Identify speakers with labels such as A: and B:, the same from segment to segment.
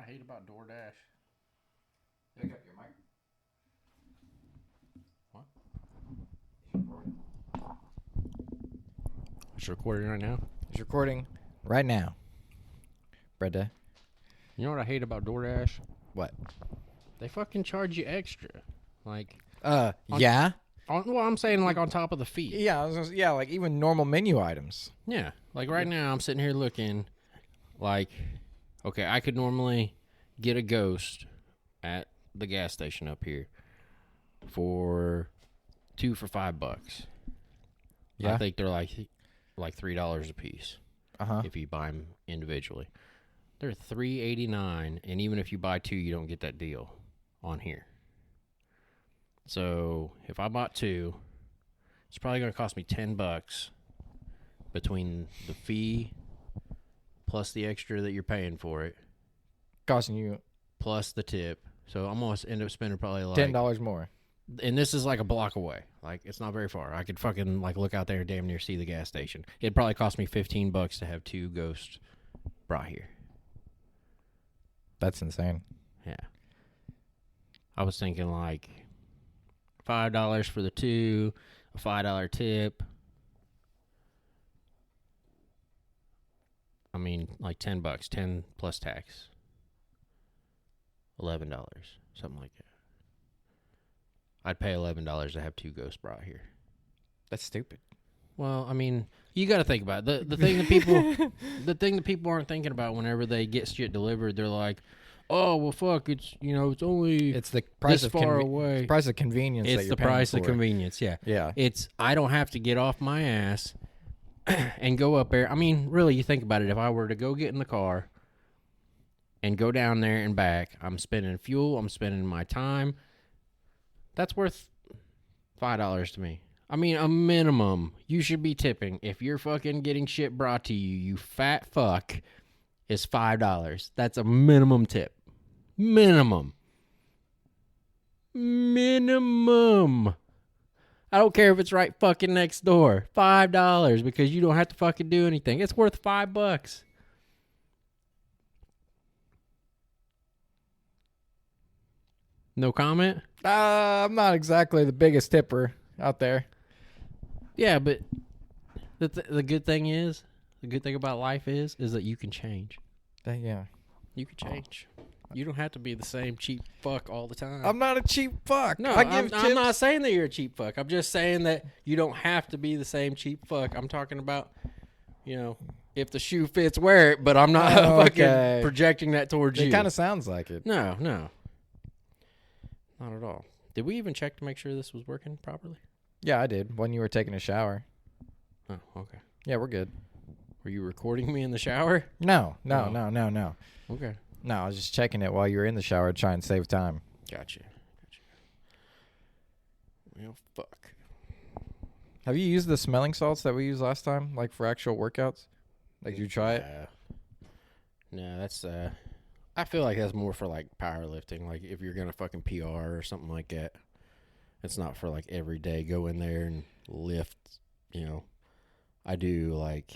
A: hate about DoorDash?
B: Pick up your mic.
A: What? It's recording right now.
B: It's recording right now. Brenda.
A: You know what I hate about DoorDash?
B: What?
A: They fucking charge you extra. Like,
B: yeah.
A: Well, I'm saying like on top of the fee.
B: Yeah, like even normal menu items.
A: Yeah. Like right now, I'm sitting here looking like, okay, I could normally get a Ghost at the gas station up here for $2 for $5.
B: Yeah.
A: I think they're like $3 a piece. If you buy them individually. They're $3.89, and even if you buy two, you don't get that deal on here. So if I bought two, it's probably going to cost me $10 between the fee plus the extra that you're paying for it,
B: Costing you
A: plus the tip. So I'm going to end up spending probably like
B: $10 more.
A: And this is like a block away. Like, it's not very far. I could fucking like look out there and damn near see the gas station. It'd probably cost me $15 to have two Ghosts brought here.
B: That's insane.
A: Yeah. I was thinking like $5 for the two, a $5 tip. I mean, like $10, 10 plus tax. $11, something like that. I'd pay $11 to have two Ghosts brought here.
B: That's stupid.
A: Well, I mean, you got to think about it. The thing that people aren't thinking about whenever they get shit delivered. They're like, "Oh, well, fuck! It's it's only
B: the price
A: this
B: of
A: far away.
B: It's the price of convenience.
A: It's
B: that you're
A: the price
B: paying
A: of
B: for.
A: convenience. Yeah,
B: Yeah.
A: It's I don't have to get off my ass and go up there. I mean, really, you think about it. If I were to go get in the car and go down there and back, I'm spending fuel. I'm spending my time. That's worth $5 to me. I mean, a minimum. You should be tipping. If you're fucking getting shit brought to you, you fat fuck, is $5. That's a minimum tip. Minimum. I don't care if it's right fucking next door. $5 because you don't have to fucking do anything. It's worth $5. No comment?
B: I'm not exactly the biggest tipper out there.
A: Yeah, but the good thing about life is that you can change.
B: Yeah.
A: You can change. You don't have to be the same cheap fuck all the time.
B: I'm not a cheap fuck.
A: No, I'm not saying that you're a cheap fuck. I'm just saying that you don't have to be the same cheap fuck. I'm talking about, if the shoe fits, wear it, but I'm not fucking projecting that towards you.
B: It kind of sounds like it.
A: No. Not at all. Did we even check to make sure this was working properly?
B: Yeah, I did. When you were taking a shower.
A: Oh, okay.
B: Yeah, we're good.
A: Were you recording me in the shower?
B: No.
A: Okay.
B: No, I was just checking it while you were in the shower to try and save time.
A: Gotcha. Well, fuck.
B: Have you used the smelling salts that we used last time, like for actual workouts? Like, you try it?
A: No, that's, I feel like that's more for, like, powerlifting. Like, if you're going to fucking PR or something like that. It's not for, like, every day. Go in there and lift, I do, like,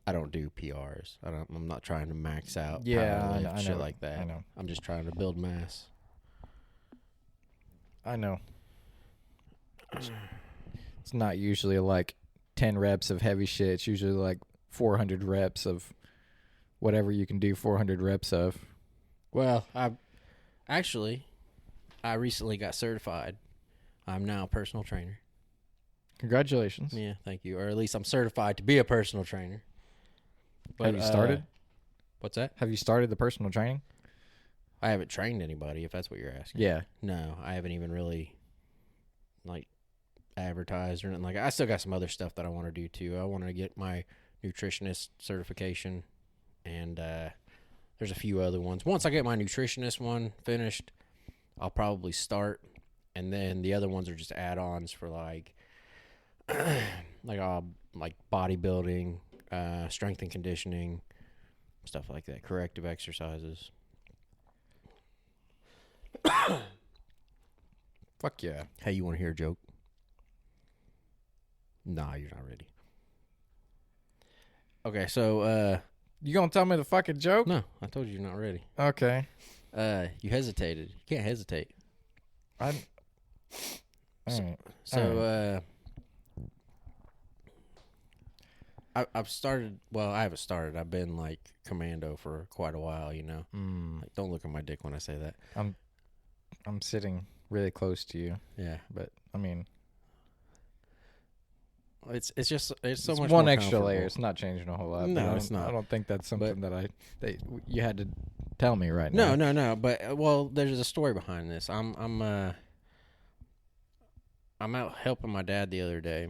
A: I don't do PRs. I'm not trying to max out.
B: Yeah, I know,
A: shit like that.
B: I know.
A: I'm just trying to build mass.
B: I know. It's not usually like 10 reps of heavy shit. It's usually like 400 reps of whatever you can do 400 reps of.
A: Well, I recently got certified. I'm now a personal trainer.
B: Congratulations.
A: Yeah, thank you. Or at least I'm certified to be a personal trainer. But,
B: have you started?
A: What's that?
B: Have you started the personal training?
A: I haven't trained anybody, if that's what you're asking.
B: Yeah.
A: No, I haven't even really, like, advertised or anything like that. I still got some other stuff that I want to do, too. I want to get my nutritionist certification, and there's a few other ones. Once I get my nutritionist one finished, I'll probably start, and then the other ones are just add-ons for, like, like bodybuilding, strength and conditioning, stuff like that, corrective exercises.
B: Fuck yeah.
A: Hey, you want to hear a joke? Nah, you're not ready. Okay, so
B: You gonna tell me the fucking joke?
A: No, I told you you're not ready.
B: Okay.
A: You hesitated. You can't hesitate.
B: All right.
A: So, I've started. Well, I haven't started. I've been like commando for quite a while. You know. Like, don't look at my dick when I say that.
B: I'm sitting really close to you.
A: Yeah,
B: But I mean,
A: it's so
B: it's
A: much
B: one
A: more
B: extra
A: comfortable.
B: layer. It's not changing a whole lot.
A: No,
B: but
A: it's not.
B: I don't think that's something that you had to tell me right
A: No,
B: now.
A: no. But well, there's a story behind this. I'm out helping my dad the other day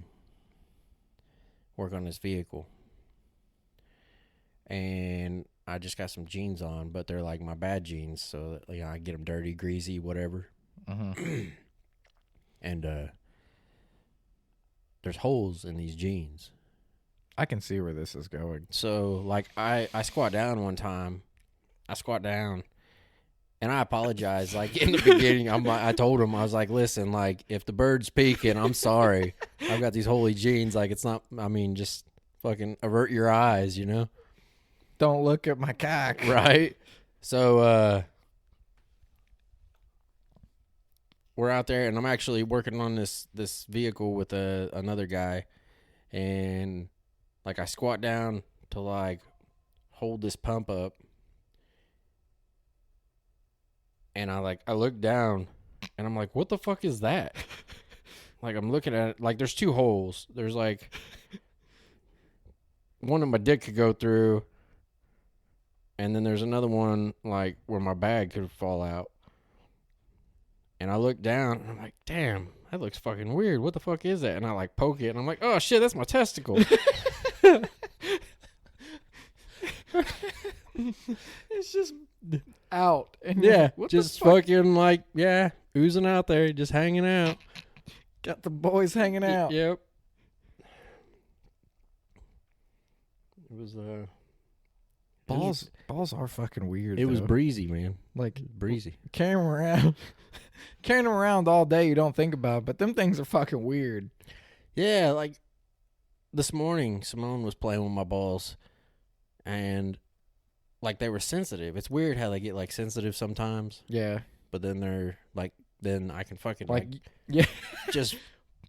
A: work on his vehicle, and I just got some jeans on, but they're like my bad jeans, so that, I get them dirty, greasy, whatever. And there's holes in these jeans.
B: I can see where this is going.
A: So like I squat down one time. And I apologize. Like in the beginning, I told him, I was like, listen, like if the bird's peeking, I'm sorry. I've got these holy jeans. Like it's not. I mean, just fucking avert your eyes, you know.
B: Don't look at my cock.
A: Right. So we're out there, and I'm actually working on this vehicle with another guy, and like I squat down to like hold this pump up. And I look down, and I'm like, what the fuck is that? Like, I'm looking at it, like, there's two holes. There's, like, one that my dick could go through, and then there's another one, like, where my bag could fall out. And I look down, and I'm like, damn, that looks fucking weird. What the fuck is that? And I, like, poke it, and I'm like, oh, shit, that's my testicle.
B: It's just out. And
A: Yeah,
B: what
A: just
B: the fuck?
A: fucking, like, yeah, oozing out there, just hanging out.
B: Got the boys hanging out.
A: Yep. It was
B: Balls are fucking weird.
A: It was
B: though.
A: breezy, man.
B: Like
A: Breezy.
B: carrying them around all day. You don't think about it, but them things are fucking weird.
A: Yeah, like this morning, Simone was playing with my balls, and like they were sensitive. It's weird how they get like sensitive sometimes,
B: Yeah.
A: but then they're like, then I can fucking like
B: yeah.
A: just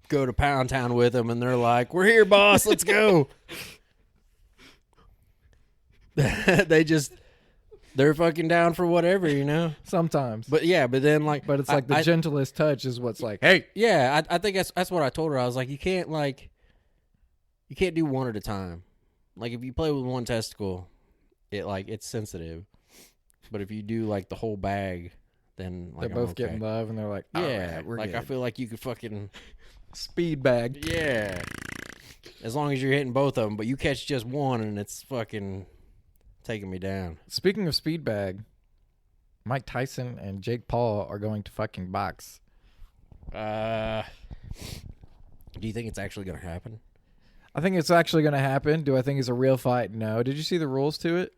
A: go to Pound Town with them, and they're like, "We're here, boss. Let's go." They're fucking down for whatever, you know.
B: Sometimes.
A: But yeah, but then like,
B: But it's like the gentlest touch is what's like,
A: hey, yeah, I think that's what I told her. I was like, you can't do one at a time. Like if you play with one testicle, it's sensitive. But if you do like the whole bag, then like
B: they're both getting love, and they're like,
A: yeah,
B: right, we're
A: like
B: good.
A: I feel like you could fucking
B: Speed bag.
A: yeah, as long as you're hitting both of them. But you catch just one, and it's fucking taking me down.
B: Speaking of speed bag, Mike Tyson and Jake Paul are going to fucking box.
A: Do you think it's actually gonna happen?
B: I think it's actually going to happen. Do I think it's a real fight? No. Did you see the rules to it?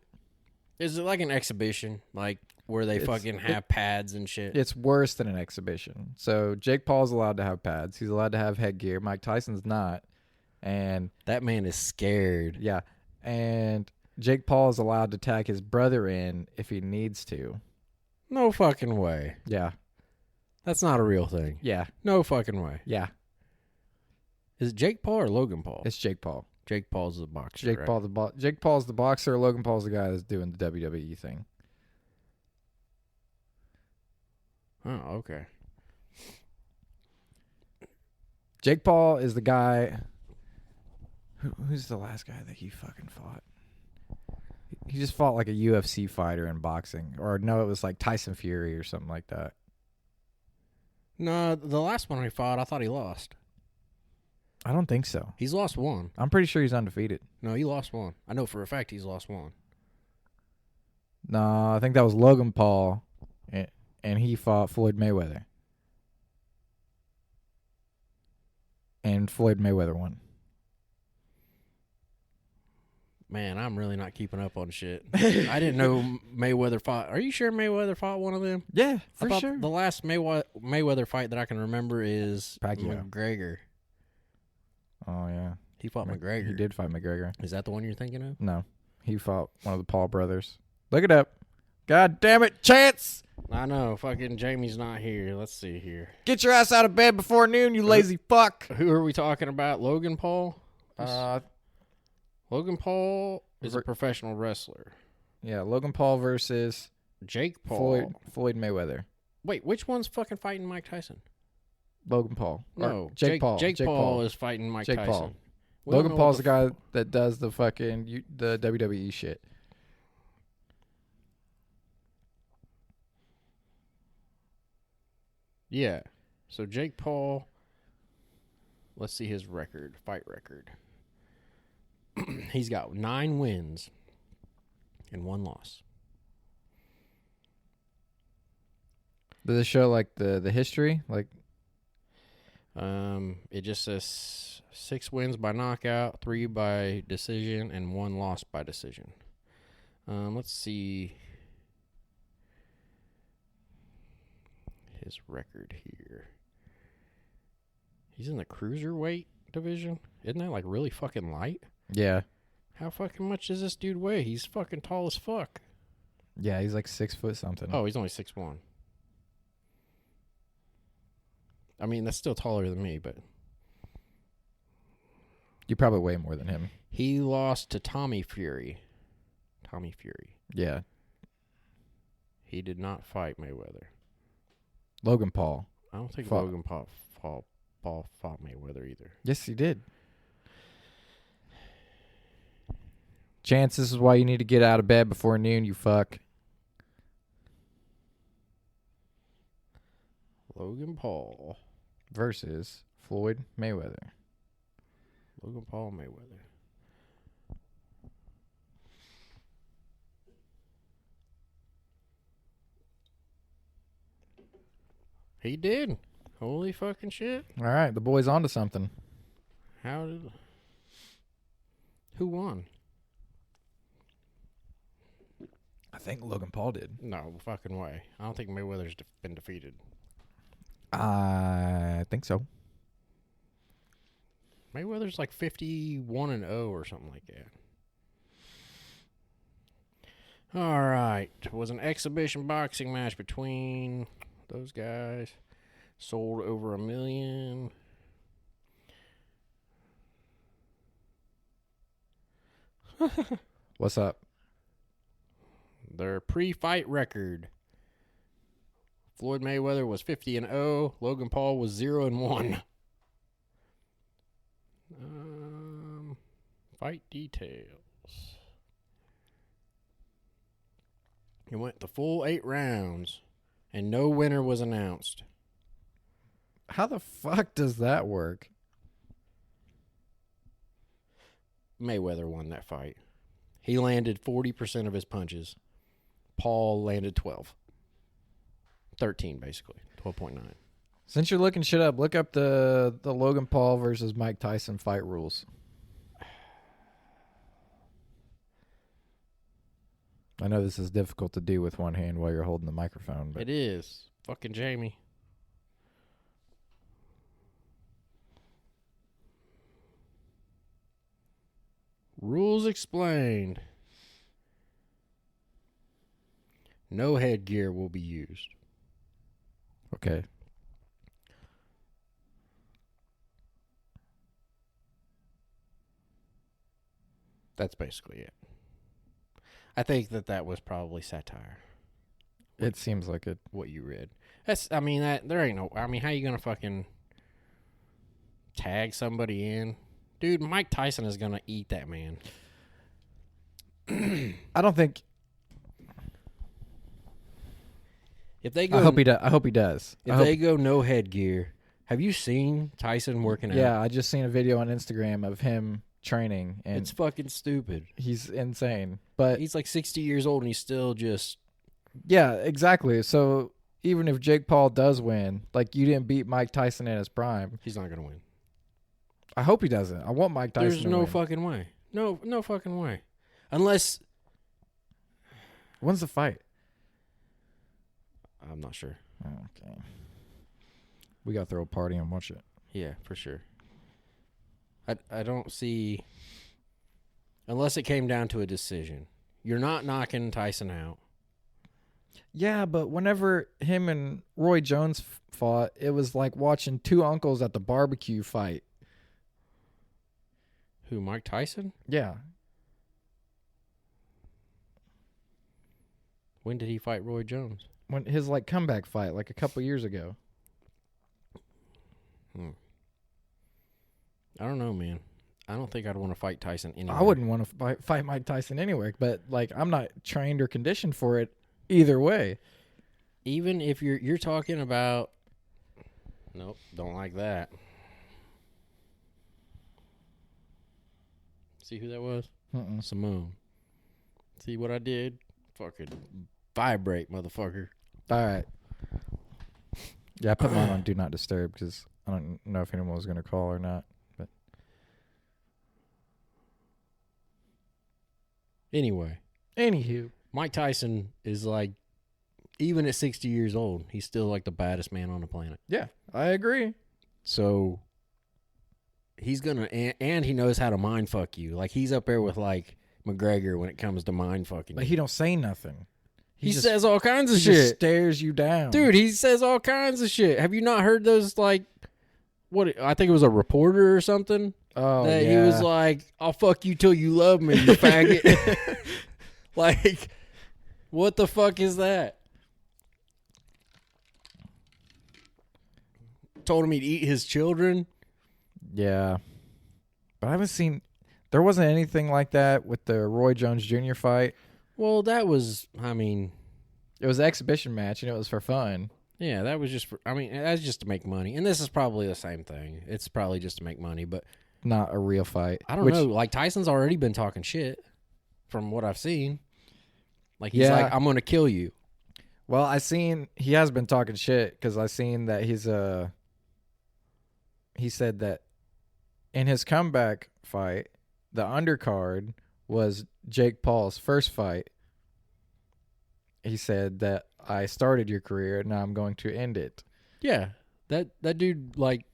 A: Is it like an exhibition, like where they fucking have pads and shit?
B: It's worse than an exhibition. So Jake Paul's allowed to have pads. He's allowed to have headgear. Mike Tyson's not. And
A: That man is scared.
B: yeah. And Jake Paul is allowed to tag his brother in if he needs to.
A: No fucking way.
B: Yeah.
A: That's not a real thing.
B: Yeah.
A: No fucking way.
B: Yeah.
A: Is it Jake Paul or Logan Paul?
B: It's Jake Paul.
A: Jake Paul's the boxer.
B: Jake
A: right?
B: Paul Jake Paul's the boxer. Logan Paul's the guy that's doing the WWE thing.
A: Oh, okay.
B: Jake Paul is the guy. Who's the last guy that he fucking fought? He just fought like a UFC fighter in boxing. Or no, it was like Tyson Fury or something like that.
A: No, the last one he fought, I thought he lost.
B: I don't think so.
A: He's lost one.
B: I'm pretty sure he's undefeated.
A: No, he lost one. I know for a fact he's lost one.
B: No, I think that was Logan Paul, and he fought Floyd Mayweather. And Floyd Mayweather won.
A: Man, I'm really not keeping up on shit. I didn't know Mayweather fought. Are you sure Mayweather fought one of them?
B: Yeah,
A: I thought the last Mayweather fight that I can remember is
B: Pacquiao.
A: McGregor.
B: Oh, yeah.
A: He fought McGregor.
B: He did fight McGregor.
A: Is that the one you're thinking of?
B: No. He fought one of the Paul brothers. Look it up. God damn it, Chance!
A: I know. Fucking Jamie's not here. Let's see here.
B: Get your ass out of bed before noon, you lazy fuck.
A: Who are we talking about? Logan Paul?
B: Uh,
A: Logan Paul is a professional wrestler.
B: Yeah, Logan Paul versus
A: Jake Paul.
B: Floyd Mayweather.
A: Wait, which one's fucking fighting Mike Tyson?
B: Logan Paul.
A: No,
B: Jake Paul.
A: Jake Paul is fighting Mike Tyson.
B: Paul. Logan Paul's the guy that does the fucking the WWE shit.
A: Yeah. So Jake Paul, let's see his record, fight record. He's got 9 wins and 1 loss.
B: Does it show like the history? Like
A: it just says 6 wins by knockout, 3 by decision, and 1 loss by decision. Let's see his record here. He's in the cruiserweight division. Isn't that like really fucking light?
B: yeah.
A: How fucking much does this dude weigh? He's fucking tall as fuck.
B: Yeah, he's like 6 foot something.
A: Oh, he's only 6'1". I mean, that's still taller than me, but
B: You probably weigh more than him.
A: he lost to Tommy Fury. Tommy Fury.
B: Yeah.
A: He did not fight Mayweather.
B: Logan Paul.
A: I don't think
B: Fought.
A: Logan Paul fought Mayweather either.
B: Yes, he did. Chance, this is why you need to get out of bed before noon, you fuck.
A: Logan Paul.
B: Versus Floyd Mayweather.
A: Logan Paul Mayweather. He did. Holy fucking shit.
B: All right, the boy's onto something.
A: How did... Who won?
B: I think Logan Paul did.
A: No fucking way. I don't think Mayweather's been defeated.
B: I think so.
A: Mayweather's like 51-0 or something like that. All right. It was an exhibition boxing match between those guys. Sold over 1 million.
B: What's up?
A: Their pre-fight record. Floyd Mayweather was 50-0. Logan Paul was 0-1. Fight details. It went the full 8 rounds, and no winner was announced.
B: How the fuck does that work?
A: Mayweather won that fight. He landed 40% of his punches. Paul landed 12. 13, basically. 12.9.
B: Since you're looking shit up, look up the Logan Paul versus Mike Tyson fight rules. I know this is difficult to do with one hand while you're holding the microphone, but
A: It is. Fucking Jamie. Rules explained. No headgear will be used.
B: okay.
A: That's basically it. I think that was probably satire.
B: It seems like it.
A: What you read. There ain't no. I mean, how you gonna fucking tag somebody in, dude? Mike Tyson is gonna eat that man.
B: I don't think.
A: If they go,
B: I hope he does.
A: If they go no headgear, have you seen Tyson working out?
B: Yeah, I just seen a video on Instagram of him training, and
A: It's fucking stupid.
B: he's insane. But
A: He's like 60 years old and he's still just.
B: yeah, exactly. So even if Jake Paul does win, like you didn't beat Mike Tyson in his prime,
A: He's not gonna win.
B: I hope he doesn't. I want Mike Tyson.
A: There's
B: to
A: no
B: win.
A: fucking way. No fucking way. Unless
B: When's the fight?
A: I'm not sure.
B: Okay. We gotta throw a party and watch it.
A: Yeah, for sure. I don't see. Unless it came down to a decision. You're not knocking Tyson out.
B: Yeah, but whenever him and Roy Jones fought, it was like watching two uncles at the barbecue fight.
A: Who, Mike Tyson?
B: Yeah.
A: When did he fight Roy Jones?
B: When his like comeback fight, like a couple years ago.
A: I don't know, man. I don't think I'd want to fight Tyson anywhere.
B: I wouldn't want to fight Mike Tyson anywhere, but like I'm not trained or conditioned for it either way.
A: Even if you're talking about, nope, don't like that. See who that was? Simone. See what I did? Fucking vibrate, motherfucker.
B: All right. Yeah, I put mine on Do Not Disturb because I don't know if anyone was going to call or not. But
A: anyway,
B: anywho,
A: Mike Tyson is like, even at 60 years old, he's still like the baddest man on the planet.
B: Yeah, I agree.
A: So he's gonna, and he knows how to mind fuck you. Like he's up there with like McGregor when it comes to mind fucking.
B: But
A: you.
B: he don't say nothing.
A: He says all kinds of
B: he
A: shit.
B: Just stares you down,
A: Dude, he says all kinds of shit. Have you not heard those, like, what, I think it was a reporter or something?
B: Oh,
A: that
B: yeah.
A: he was like, I'll fuck you till you love me, you faggot. Like, what the fuck is that? Told him he'd eat his children.
B: Yeah. But I haven't seen, there wasn't anything like that with the Roy Jones Jr. fight.
A: Well, that was, I mean,
B: it was an exhibition match and it was for fun.
A: Yeah, that was just for, I mean, that's just to make money. And this is probably the same thing. It's probably just to make money, but
B: not a real fight.
A: I don't know. Like, Tyson's already been talking shit from what I've seen. Like, he's like, I'm going to kill you.
B: Well, he has been talking shit because I seen that he said that in his comeback fight, the undercard was Jake Paul's first fight. He said that I started your career, now I'm going to end it.
A: Yeah, that dude, like,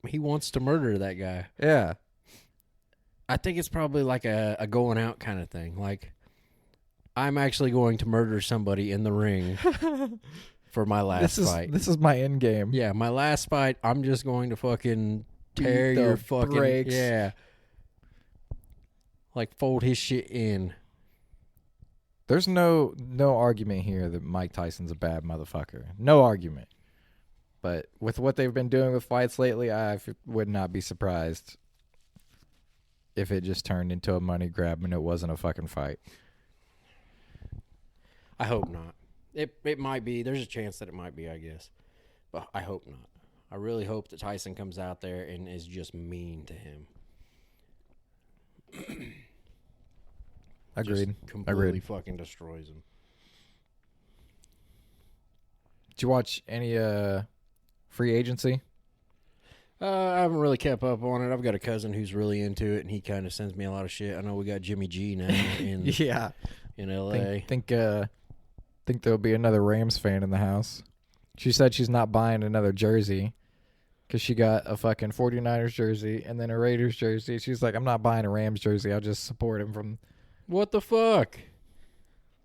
A: he wants to murder that guy.
B: Yeah.
A: I think it's probably like a going out kind of thing. Like, I'm actually going to murder somebody in the ring for my last fight.
B: This is my end game.
A: Yeah, my last fight, I'm just going to fucking tear your fucking
B: brakes.
A: Yeah. Like, fold his shit in.
B: There's no argument here that Mike Tyson's a bad motherfucker. No argument. But with what they've been doing with fights lately, I would not be surprised if it just turned into a money grab and it wasn't a fucking fight.
A: I hope not. It might be. There's a chance that it might be, I guess. But I hope not. I really hope that Tyson comes out there and is just mean to him.
B: Agreed.
A: Just completely fucking destroys him.
B: Did you watch any free agency?
A: I haven't really kept up on it. I've got a cousin who's really into it, and he kind of sends me a lot of shit. I know we got Jimmy G now in in L.A.
B: Think there'll be another Rams fan in the house. She said she's not buying another jersey because she got a fucking 49ers jersey and then a Raiders jersey. She's like, I'm not buying a Rams jersey. I'll just support him from...
A: What the fuck?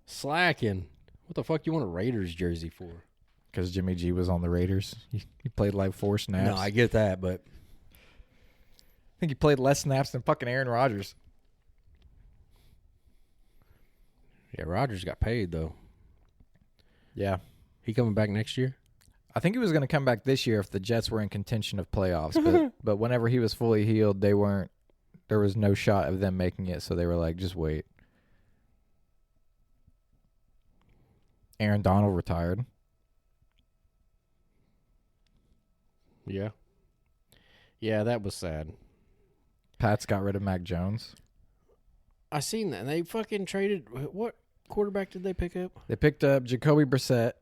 A: Slacking. What the fuck you want a Raiders jersey for?
B: Because Jimmy G was on the Raiders. He played like 4 snaps.
A: No, I get that, but...
B: I think he played less snaps than fucking Aaron Rodgers.
A: Yeah, Rodgers got paid, though.
B: Yeah.
A: He coming back next year?
B: I think he was going to come back this year if the Jets were in contention of playoffs. but whenever he was fully healed, they weren't. There was no shot of them making it, so they were like, just wait. Aaron Donald retired.
A: Yeah. Yeah, that was sad.
B: Pats got rid of Mac Jones.
A: I seen that. They fucking traded. What quarterback did they pick up?
B: They picked up Jacoby Brissett.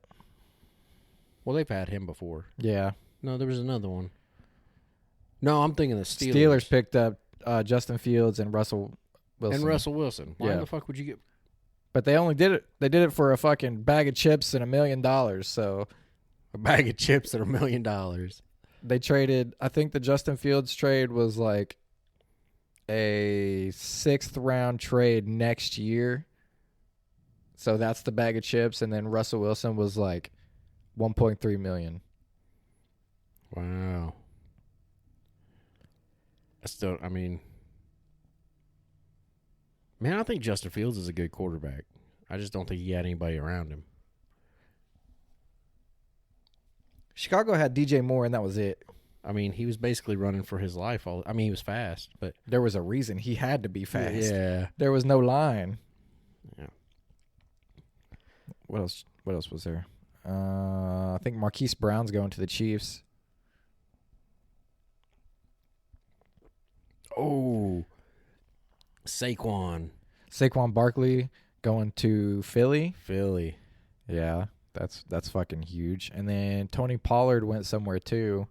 A: Well, they've had him before.
B: Yeah.
A: No, there was another one. No, I'm thinking the Steelers.
B: Steelers picked up Justin Fields and Russell Wilson.
A: And Russell Wilson. Why
B: Yeah.
A: the fuck would you get...
B: But they only did it. They did it for a fucking bag of chips and $1 million. So
A: a bag of chips at $1 million?
B: they traded. I think the Justin Fields trade was like a 6th round trade next year. So that's the bag of chips. And then Russell Wilson was like $1.3 million.
A: Wow. I mean, man, I think Justin Fields is a good quarterback. I just don't think he had anybody around him.
B: Chicago had DJ Moore, and that was it.
A: I mean, he was basically running for his life. He was fast, but
B: There was a reason he had to be fast.
A: yeah.
B: There was no line.
A: Yeah.
B: What else? What else was there? I think Marquise Brown's going to the Chiefs.
A: Oh, Saquon
B: Barkley going to Philly.
A: Philly.
B: Yeah, that's fucking huge. And then Tony Pollard went somewhere too.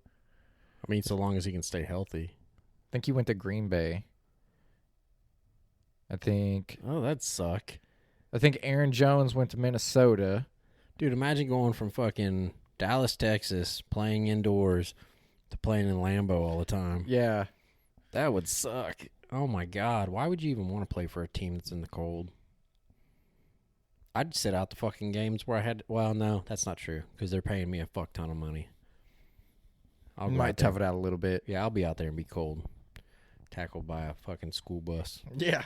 A: I mean, so long as he can stay healthy.
B: I think he went to Green Bay. I think
A: That'd suck.
B: Aaron Jones went to Minnesota.
A: Dude, imagine going from fucking Dallas, Texas, playing indoors to playing in Lambeau all the time.
B: Yeah.
A: That would suck. Oh, my God. Why would you even want to play for a team that's in the cold? I'd sit out the fucking games where I had... Well, no, that's not true because they're paying me a fuck ton of money. I
B: Might tough it out a little bit.
A: Yeah, I'll be out there and be cold. Tackled by a fucking school bus.
B: Yeah.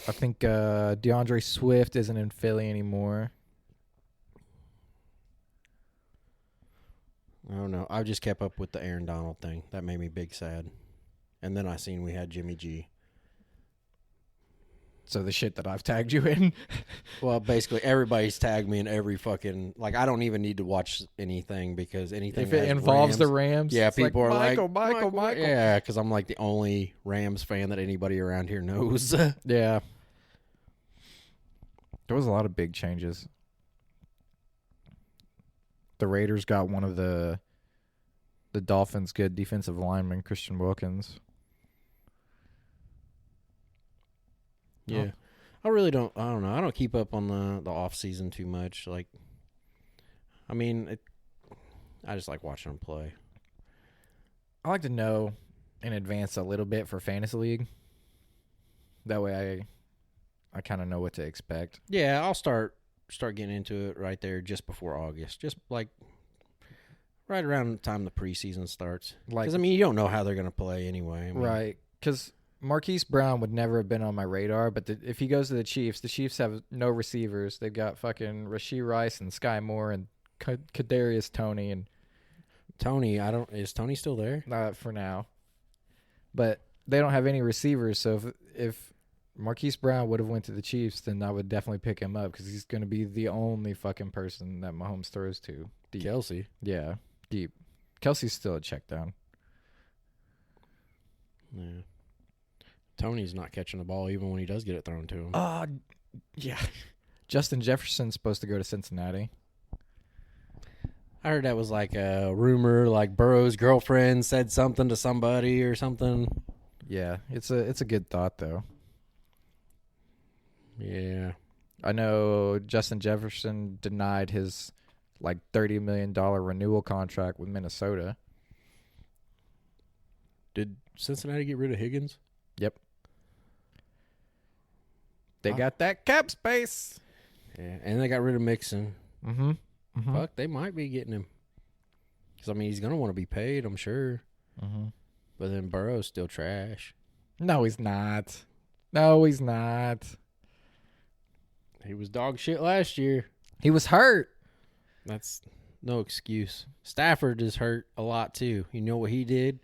B: I think DeAndre Swift isn't in Philly anymore.
A: I don't know. I just kept up with the Aaron Donald thing. That made me big sad. And then I seen we had Jimmy G.
B: So the shit that I've tagged you in.
A: Well, basically everybody's tagged me in every fucking... Like, I don't even need to watch anything because anything
B: If it involves the Rams.
A: Yeah,
B: it's
A: people are
B: Michael,
A: like...
B: Michael.
A: Yeah, because I'm like the only Rams fan that anybody around here knows.
B: Yeah. There was a lot of big changes. The Raiders got one of the Dolphins' good defensive lineman, Christian Wilkins.
A: Yeah. I really don't... I don't know. I don't keep up on the off-season too much. Like, I mean, I just like watching them play.
B: I like to know in advance a little bit for Fantasy League. That way I kind of know what to expect.
A: Yeah, I'll start getting into it right there just before August. Just like right around the time the preseason starts. Because, I mean, you don't know how they're going to play anyway. I mean,
B: right. Because Marquise Brown would never have been on my radar, but if he goes to the Chiefs have no receivers. They've got fucking Rashee Rice and Sky Moore and Kadarius Toney. And
A: Tony, is Tony still there?
B: Not for now. But they don't have any receivers, so if Marquise Brown would have went to the Chiefs, then I would definitely pick him up because he's going to be the only fucking person that Mahomes throws to. Deep.
A: Kelsey.
B: Yeah, deep. Kelsey's still a check down.
A: Yeah. Tony's not catching the ball even when he does get it thrown to him.
B: Yeah. Justin Jefferson's supposed to go to Cincinnati.
A: I heard that was like a rumor, like Burrow's girlfriend said something to somebody or something.
B: Yeah, it's a good thought though.
A: Yeah.
B: I know Justin Jefferson denied his like $30 million renewal contract with Minnesota.
A: Did Cincinnati get rid of Higgins?
B: Yep. They got that cap space.
A: Yeah, and they got rid of Mixon.
B: Mm-hmm.
A: Fuck, they might be getting him. Because, I mean, he's going to want to be paid, I'm sure.
B: Mm-hmm.
A: But then Burrow's still trash.
B: No, he's not.
A: He was dog shit last year.
B: He was hurt.
A: That's no excuse. Stafford is hurt a lot, too. You know what he did?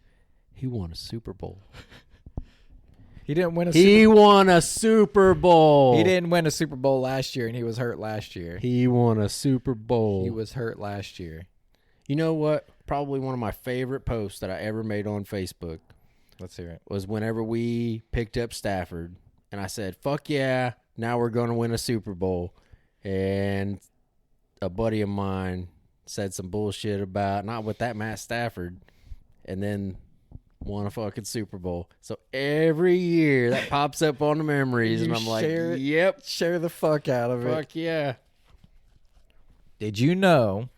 A: He won a Super Bowl.
B: He didn't win a
A: He won a Super Bowl.
B: He didn't win a Super Bowl last year, and he was hurt last year.
A: He won a Super Bowl.
B: He was hurt last year.
A: You know what? Probably one of my favorite posts that I ever made on Facebook.
B: Let's hear it.
A: Was whenever we picked up Stafford, and I said, fuck yeah, now we're going to win a Super Bowl. And a buddy of mine said some bullshit about, not with that Matt Stafford, and then won a fucking Super Bowl. So every year that pops up on the memories, and I'm like, yep.
B: Share the fuck out of it.
A: Fuck yeah.
B: Did you know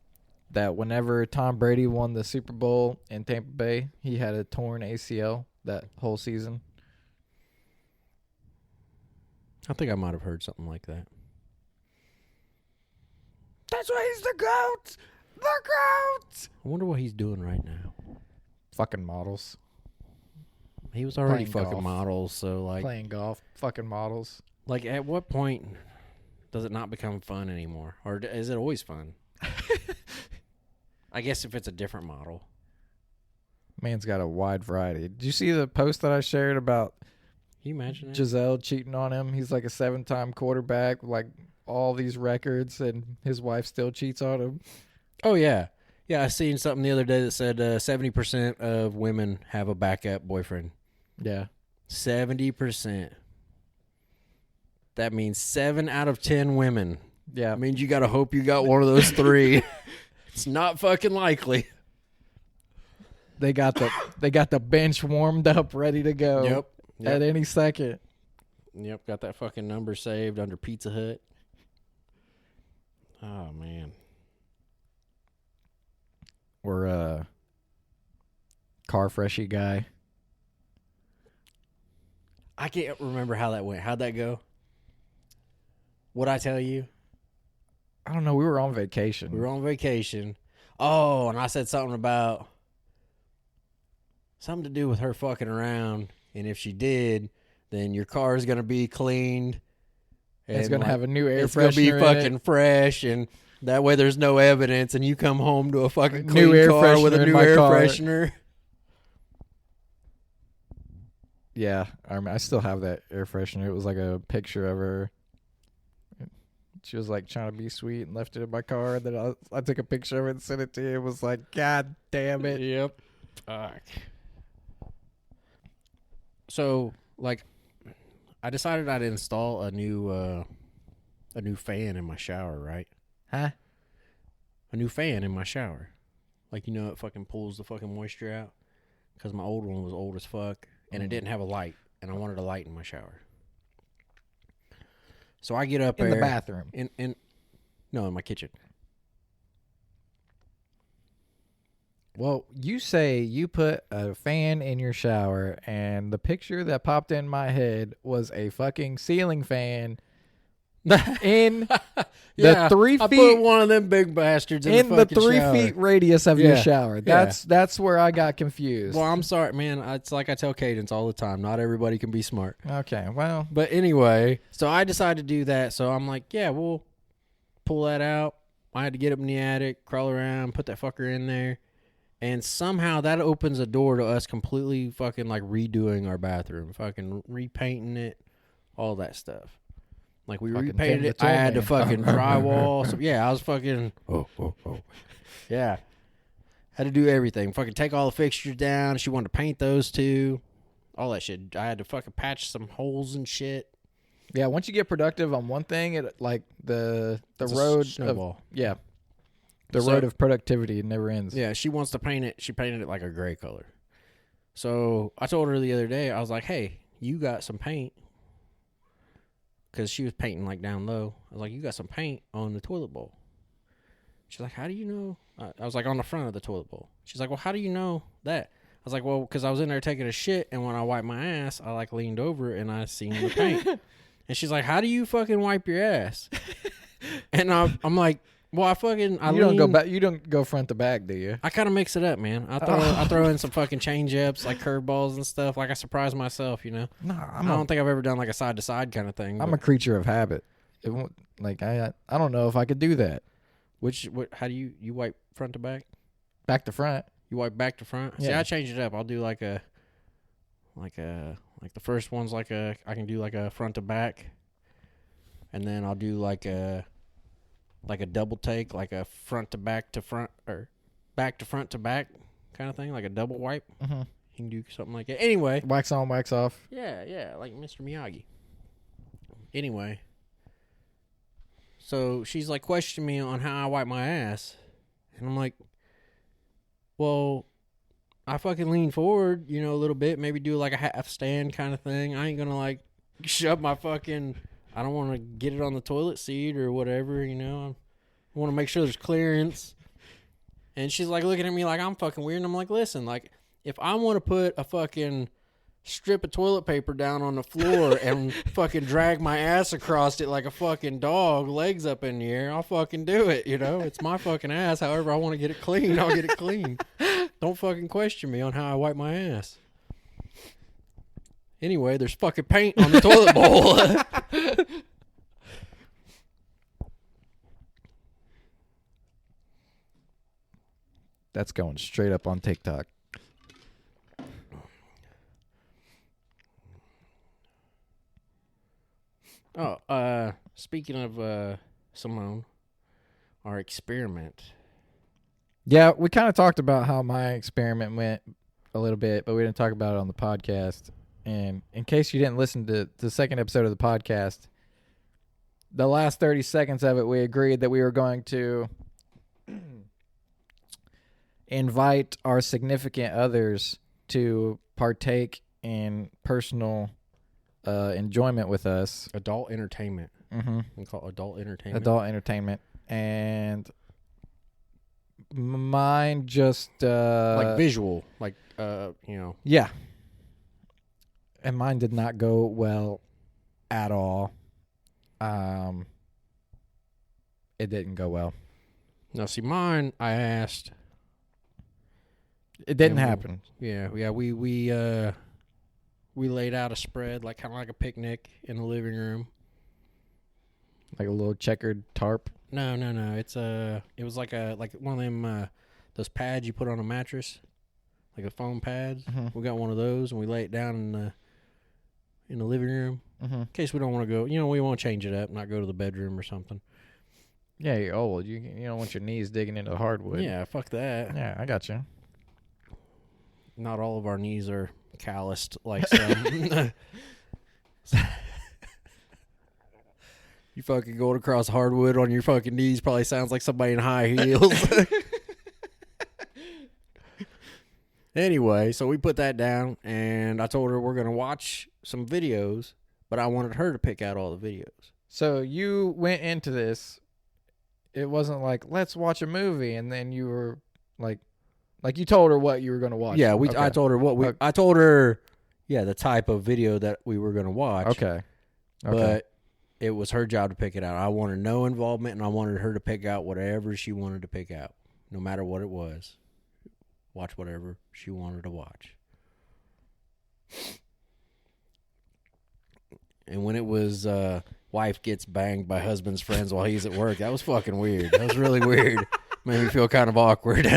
B: that whenever Tom Brady won the Super Bowl in Tampa Bay, he had a torn ACL that whole season?
A: I think I might have heard something like that.
B: That's why he's the GOAT. The GOAT.
A: I wonder what he's doing right now.
B: Fucking models.
A: He was already
B: Playing
A: fucking
B: golf.
A: models, so like,
B: Playing golf. Fucking models.
A: like at what point does it not become fun anymore, or is it always fun? I guess if it's a different model.
B: Man's got a wide variety. Did you see the post that I shared about
A: Can you imagine it?
B: Giselle cheating on him? He's like a 7-time quarterback, with like all these records, and his wife still cheats on him.
A: Oh yeah, yeah. I seen something the other day that said 70% of women have a backup boyfriend.
B: Yeah.
A: 70%. That means 7 out of 10 women.
B: Yeah.
A: That means you gotta hope you got one of those 3. It's not fucking likely.
B: They got the bench warmed up, ready to go.
A: Yep.
B: At any second.
A: Yep. Got that fucking number saved under Pizza Hut. Oh man.
B: Or car freshy guy.
A: I can't remember how that went. How'd that go? What'd I tell you?
B: I don't know. We were on vacation.
A: We were on vacation. Oh, and I said something about something to do with her fucking around. And if she did, then your car is going to be cleaned.
B: It's
A: and,
B: gonna
A: like,
B: have a new air
A: it's going to be
B: freshener in
A: fucking
B: it.
A: fresh. And that way there's no evidence. And you come home to a fucking
B: New
A: clean
B: air
A: car with
B: freshener
A: a
B: in
A: new
B: my
A: air
B: car.
A: freshener.
B: Yeah, I still have that air freshener. It was like a picture of her. She was like trying to be sweet and left it in my car. And then I took a picture of it and sent it to you. It was like, God damn it.
A: Yep. Fuck. So, like, I decided I'd install a new fan in my shower, right?
B: Huh?
A: A new fan in my shower. Like, it fucking pulls the fucking moisture out. Because my old one was old as fuck. And it didn't have a light. And I wanted a light in my shower. So I get up
B: In
A: there.
B: the bathroom.
A: No, in my kitchen.
B: Well, you say you put a fan in your shower, and the picture that popped in my head was a fucking ceiling fan in
A: Yeah,
B: the 3
A: I
B: feet
A: put one of them big bastards in
B: the
A: fucking
B: 3
A: shower.
B: feet radius of your
A: Yeah.
B: shower. That's where I got confused.
A: Well, I'm sorry, man. It's like I tell Cadence all the time. Not everybody can be smart.
B: Okay, well,
A: But anyway, so I decided to do that. So I'm like, yeah, we'll pull that out. I had to get up in the attic, crawl around, put that fucker in there. And somehow that opens a door to us completely fucking like redoing our bathroom, fucking repainting it, all that stuff. Like we
B: Fucking
A: repainted
B: Tim the
A: it. I had to
B: Tool Man.
A: fucking drywall. So yeah, I was fucking. Oh. Yeah. Had to do everything. Fucking take all the fixtures down. She wanted to paint those too. All that shit. I had to fucking patch some holes and shit.
B: yeah. Once you get productive on one thing, it like the
A: It's a
B: road
A: snowball.
B: the
A: So-
B: road of productivity never ends.
A: Yeah, she wants to paint it. She painted it like a gray color. So I told her the other day, I was like, hey, you got some paint. Because she was painting like down low. I was like, you got some paint on the toilet bowl. She's like, how do you know? I was like, on the front of the toilet bowl. She's like, well, how do you know that? I was like, well, because I was in there taking a shit, and when I wiped my ass, I like leaned over and I seen the paint. And she's like, how do you fucking wipe your ass? And I'm like, well,
B: You don't go front to back, do you?
A: I kind of mix it up, man. I throw in some fucking change ups, like curveballs and stuff. Like I surprise myself,
B: No,
A: I don't think I've ever done like a side to side kind of thing.
B: I'm a
A: but
B: creature of habit. It won't, like I don't know if I could do that.
A: how do you wipe front to back?
B: Back to front.
A: You wipe back to front? See,
B: Yeah.
A: I change it up. I'll do like the first one's I can do like a front to back, and then I'll do like a double take, like a front to back to front or back to front to back kind of thing, like a double wipe.
B: Mm-hmm.
A: You can do something like that. Anyway,
B: Wax on, wax off.
A: yeah, like Mr. Miyagi. Anyway, so she's like questioning me on how I wipe my ass, and I'm like, well, I fucking lean forward, a little bit, maybe do like a half stand kind of thing. I ain't gonna like shove my fucking. I don't want to get it on the toilet seat or whatever, I want to make sure there's clearance. And she's like looking at me like I'm fucking weird. And I'm like, listen, like if I want to put a fucking strip of toilet paper down on the floor and fucking drag my ass across it like a fucking dog, legs up in the air, I'll fucking do it, you know? It's my fucking ass. However I want to get it clean, I'll get it clean. Don't fucking question me on how I wipe my ass. Anyway, there's fucking paint on the toilet bowl.
B: That's going straight up on TikTok.
A: Oh, speaking of Simone, our experiment.
B: Yeah, we kind of talked about how my experiment went a little bit, but we didn't talk about it on the podcast. And in case you didn't listen to the second episode of the podcast, the last 30 seconds of it, we agreed that we were going to invite our significant others to partake in personal enjoyment with us.
A: Adult entertainment.
B: Mm-hmm.
A: We call it adult entertainment.
B: Adult entertainment. And mine just...
A: like visual. Like, you know.
B: Yeah. And mine did not go well at all. It didn't go well.
A: Now, see, mine, I asked.
B: It didn't happen.
A: We laid out a spread, like kind of like a picnic in the living room.
B: Like a little checkered tarp.
A: No. It was like one of them those pads you put on a mattress, like a foam pads.
B: Mm-hmm.
A: We got one of those, and we lay it down in the living room
B: Mm-hmm.
A: in case we don't want to go. You know, we want to change it up, not go to the bedroom or something.
B: Yeah, you're old. You don't want your knees digging into the hardwood.
A: Yeah, fuck that.
B: Yeah, I got you.
A: Not all of our knees are calloused like some. You fucking going across hardwood on your fucking knees probably sounds like somebody in high heels. Anyway, so we put that down, and I told her we're going to watch some videos, but I wanted her to pick out all the videos.
B: So you went into this. It wasn't like, let's watch a movie, and then you were like you told her what you were going to watch. Yeah,
A: Okay. I told her what I told her, the type of video that we were going to watch.
B: Okay.
A: But it was her job to pick it out. I wanted no involvement, and I wanted her to pick out whatever she wanted to pick out, no matter what it was. Watch whatever she wanted to watch. And when it was wife gets banged by husband's friends while he's at work, that was fucking weird. That was really weird. Made me feel kind of awkward.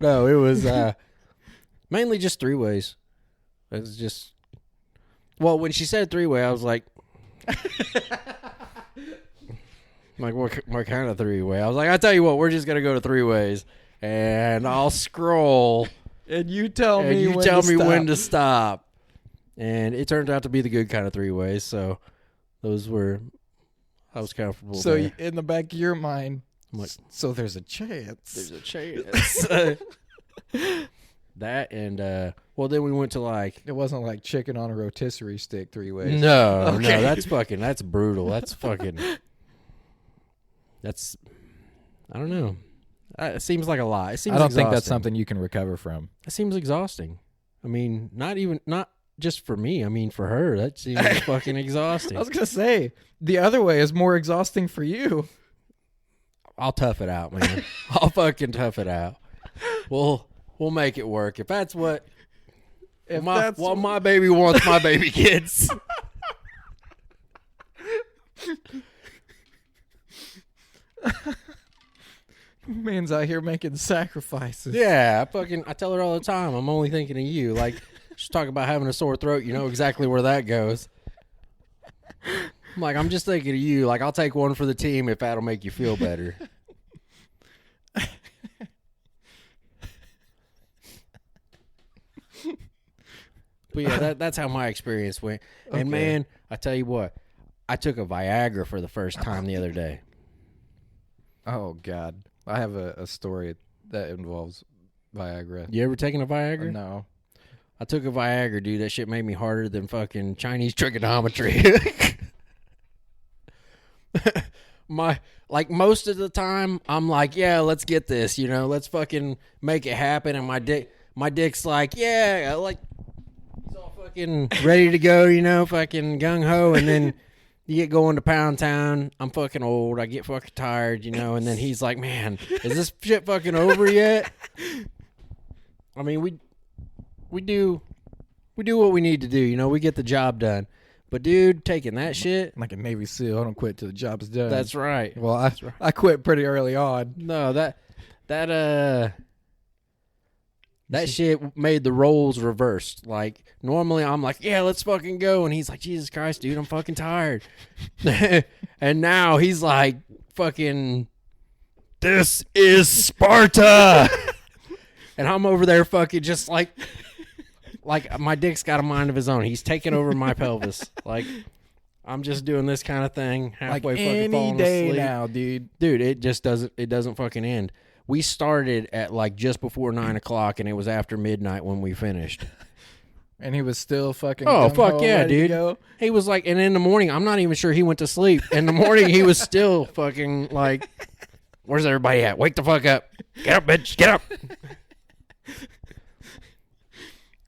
A: No, it was mainly just three-ways. It was just... Well, when she said three-way, I was like... what kind of three-way? I was like, I tell you what, we're just going to go to three-ways, and I'll scroll...
B: And you tell
A: me
B: when
A: to stop. And it turned out to be the good kind of three-ways, so I was comfortable
B: So
A: there.
B: in the back of your mind,
A: I'm like,
B: so there's a chance.
A: there's a chance. That and, well, then we went to like...
B: It wasn't like chicken on a rotisserie stick 3 ways.
A: No,
B: Okay.
A: that's brutal. That's fucking... That's... I don't know. It seems like a lot. It seems
B: I don't think that's
A: exhausting.
B: something you can recover from.
A: It seems exhausting. I mean, not just for me. I mean, for her, that seems fucking exhausting.
B: I was going to say, the other way is more exhausting for you.
A: I'll tough it out, man. I'll fucking tough it out. We'll make it work. If that's what... my baby wants, my baby gets.
B: Man's out here making sacrifices.
A: Yeah, I tell her all the time, I'm only thinking of you. Like, she's talking about having a sore throat. You know exactly where that goes. I'm like, I'm just thinking of you. Like, I'll take one for the team if that'll make you feel better. But yeah, that's how my experience went. And
B: Okay.
A: man, I tell you what, I took a Viagra for the first time the other day.
B: Oh, God. I have a story that involves Viagra.
A: You ever taken a Viagra?
B: No.
A: I took a Viagra, dude. That shit made me harder than fucking Chinese trigonometry. like most of the time I'm like, yeah, let's get this, let's fucking make it happen. And my dick's like, yeah, like he's all fucking ready to go, fucking gung ho. And then you get going to Pound Town. I'm fucking old. I get fucking tired, and then he's like, man, is this shit fucking over yet? I mean, we do what we need to do, we get the job done. But dude, taking that shit
B: like a Navy SEAL, I don't quit till the job's done.
A: That's right.
B: Well, I quit pretty early on.
A: No, that shit made the roles reversed. Like normally I'm like, yeah, let's fucking go, and he's like, Jesus Christ, dude, I'm fucking tired. And now he's like, fucking, this is Sparta. And I'm over there fucking just like my dick's got a mind of his own. He's taking over my pelvis. Like I'm just doing this kind of thing halfway,
B: like
A: fucking falling
B: any day
A: asleep.
B: now, dude.
A: Dude, it doesn't fucking end. We started at like just before 9:00, and it was after midnight when we finished.
B: And he was still fucking.
A: Oh fuck yeah,
B: ready to
A: dude!
B: go.
A: He was like, and in the morning, I'm not even sure he went to sleep. In the morning, he was still fucking like, "Where's everybody at? Wake the fuck up! Get up, bitch! Get up!"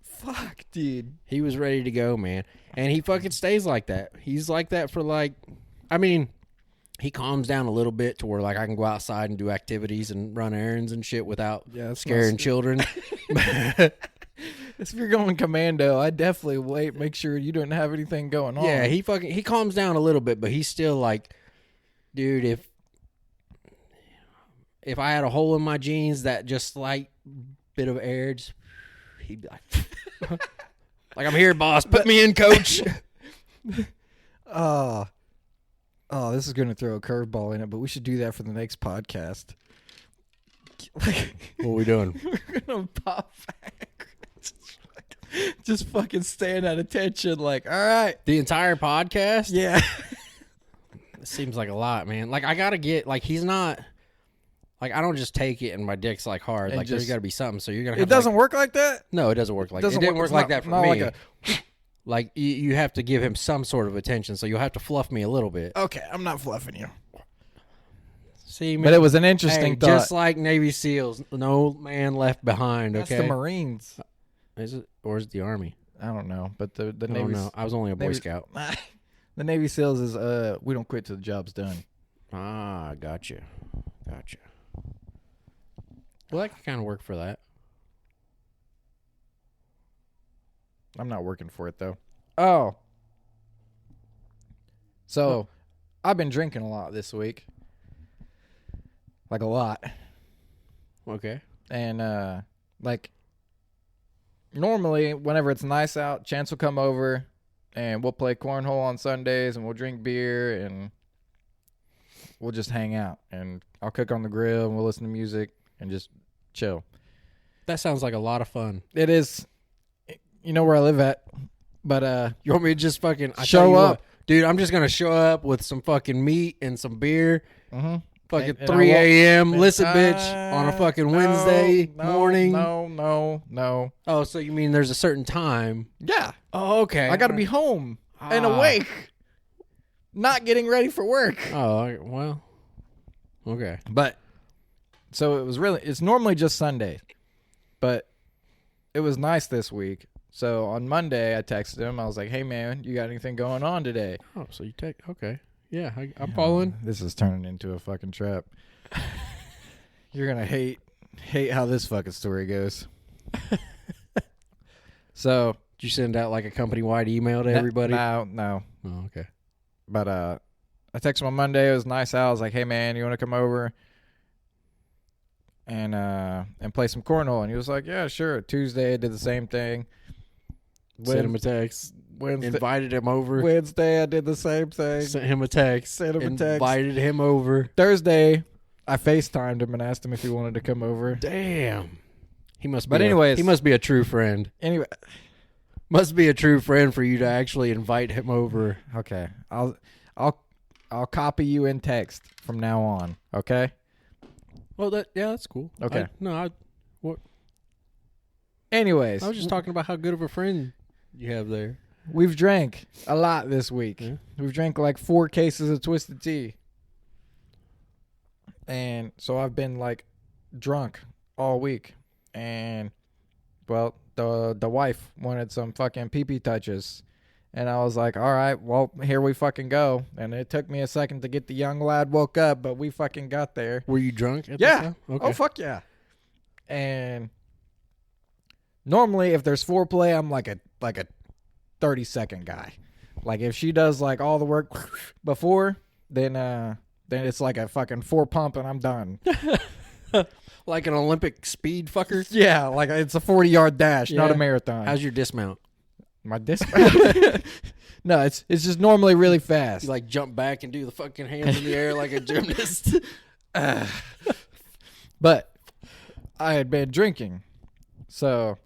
B: Fuck, dude.
A: He was ready to go, man. And he fucking stays like that. He's like that for like, I mean, he calms down a little bit to where like I can go outside and do activities and run errands and shit without scaring children.
B: If you're going commando, I definitely make sure you don't have anything going on.
A: Yeah, he calms down a little bit, but he's still like, dude, if I had a hole in my jeans, that just slight bit of air, he'd be like, like, I'm here, boss. Put me in, coach.
B: Oh, this is going to throw a curveball in it, but we should do that for the next podcast.
A: What are we doing?
B: We're going to pop back. Just fucking stand at attention like, all right.
A: The entire podcast?
B: Yeah.
A: It seems like a lot, man. Like, I got to get, like, he's not, like, I don't just take it and my dick's, like, hard.
B: And
A: like, there's got to be something, so you're going to have
B: It doesn't work like that?
A: No, it doesn't work like that. It didn't work like that for me. Like, you have to give him some sort of attention, so you'll have to fluff me a little bit.
B: Okay, I'm not fluffing you.
A: See, man,
B: but it was an interesting thought.
A: Just like Navy SEALs, no man left behind, okay?
B: That's the Marines.
A: Is it? Or is it the Army?
B: I don't know, but the
A: I
B: Navy.
A: don't know. I was only a Boy Scout.
B: The Navy SEALs is we don't quit till the job's done.
A: Ah, gotcha. Well, that could kind of work for that.
B: I'm not working for it though. Oh, so I've been drinking a lot this week, like a lot.
A: Okay.
B: And like normally, whenever it's nice out, Chance will come over and we'll play cornhole on Sundays and we'll drink beer and we'll just hang out. And I'll cook on the grill and we'll listen to music and just chill.
A: That sounds like a lot of fun.
B: It is. You know where I live at, but
A: you want me to just fucking
B: show up,
A: dude? I'm just gonna show up with some fucking meat and some beer.
B: Mm-hmm.
A: Fucking 3 a.m. Listen, bitch, on a fucking Wednesday morning.
B: No.
A: Oh, so you mean there's a certain time?
B: Yeah.
A: Oh, okay.
B: I got to be home and awake, not getting ready for work.
A: Oh, well. Okay.
B: But so it's normally just Sunday, but it was nice this week. So on Monday, I texted him. I was like, hey, man, you got anything going on today?
A: Oh, so you okay. Yeah, I'm following.
B: This is turning into a fucking trap. You're going to hate how this fucking story goes. So.
A: Did you send out like a company-wide email to everybody?
B: No.
A: Oh, okay.
B: But I texted him on Monday. It was nice out. I was like, hey, man, you want to come over and play some cornhole? And he was like, yeah, sure. Tuesday, I did the same thing.
A: Sent him a text. Invited him over.
B: Wednesday, I did the same thing.
A: Sent him a text. Invited him over.
B: Thursday, I FaceTimed him and asked him if he wanted to come over.
A: Damn. He must be a true friend.
B: Anyway.
A: Must be a true friend for you to actually invite him over.
B: Okay. I'll copy you in text from now on. Okay?
A: Well, that's cool.
B: Okay.
A: What?
B: Anyways.
A: I was just talking about how good of a friend you have there.
B: We've drank a lot this week.
A: Yeah.
B: We've drank like 4 cases of Twisted Tea. And so I've been like drunk all week. And well, the wife wanted some fucking pee-pee touches. And I was like, all right, well, here we fucking go. And it took me a second to get the young lad woke up, but we fucking got there.
A: Were you drunk at
B: Yeah.
A: this time? Okay.
B: Oh, fuck yeah. And normally if there's foreplay, I'm like a 30-second guy. Like if she does like all the work before, then it's like a fucking 4 pump and I'm done.
A: Like an Olympic speed fucker?
B: Yeah, like it's a 40-yard dash, not a marathon.
A: How's your dismount?
B: My disc? No, it's just normally really fast.
A: You like jump back and do the fucking hands in the air like a gymnast?
B: But I had been drinking, so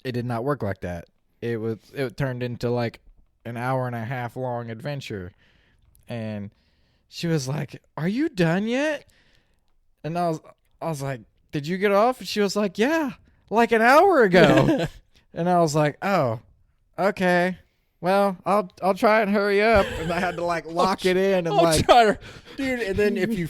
B: it did not work like that. It turned into like an hour and a half long adventure, and she was like, "Are you done yet?" And I was like, "Did you get off?" And she was like, "Yeah, like an hour ago." And I was like, "Oh, okay. Well, I'll try and hurry up." And I had to like lock it in and
A: I'll try to, dude. And then if you're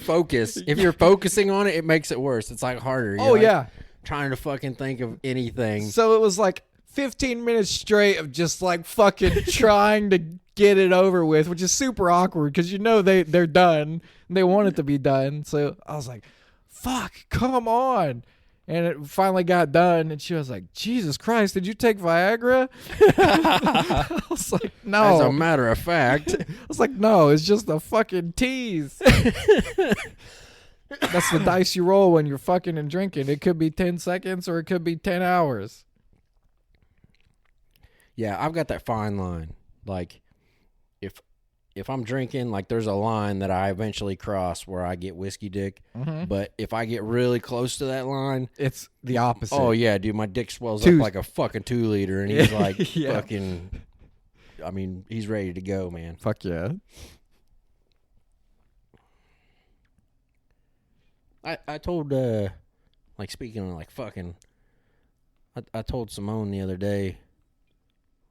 A: focusing on it, it makes it worse. It's like harder. You're like
B: yeah.
A: trying to fucking think of anything.
B: So it was like 15 minutes straight of just like fucking trying to get it over with, which is super awkward because they're done and they want it to be done. So I was like, "Fuck, come on." And it finally got done, and she was like, "Jesus Christ, did you take Viagra?" I was like, "No."
A: As a matter of fact.
B: I was like, "No, it's just a fucking tease." That's the dice you roll when you're fucking and drinking. It could be 10 seconds or it could be 10 hours.
A: Yeah, I've got that fine line. Like, if I'm drinking, like, there's a line that I eventually cross where I get whiskey dick.
B: Mm-hmm.
A: But if I get really close to that line,
B: It's the opposite.
A: oh yeah, dude, my dick swells up like a fucking 2-liter, and he's like fucking. I mean, he's ready to go, man.
B: Fuck yeah.
A: I told like speaking of like fucking, I told Simone the other day.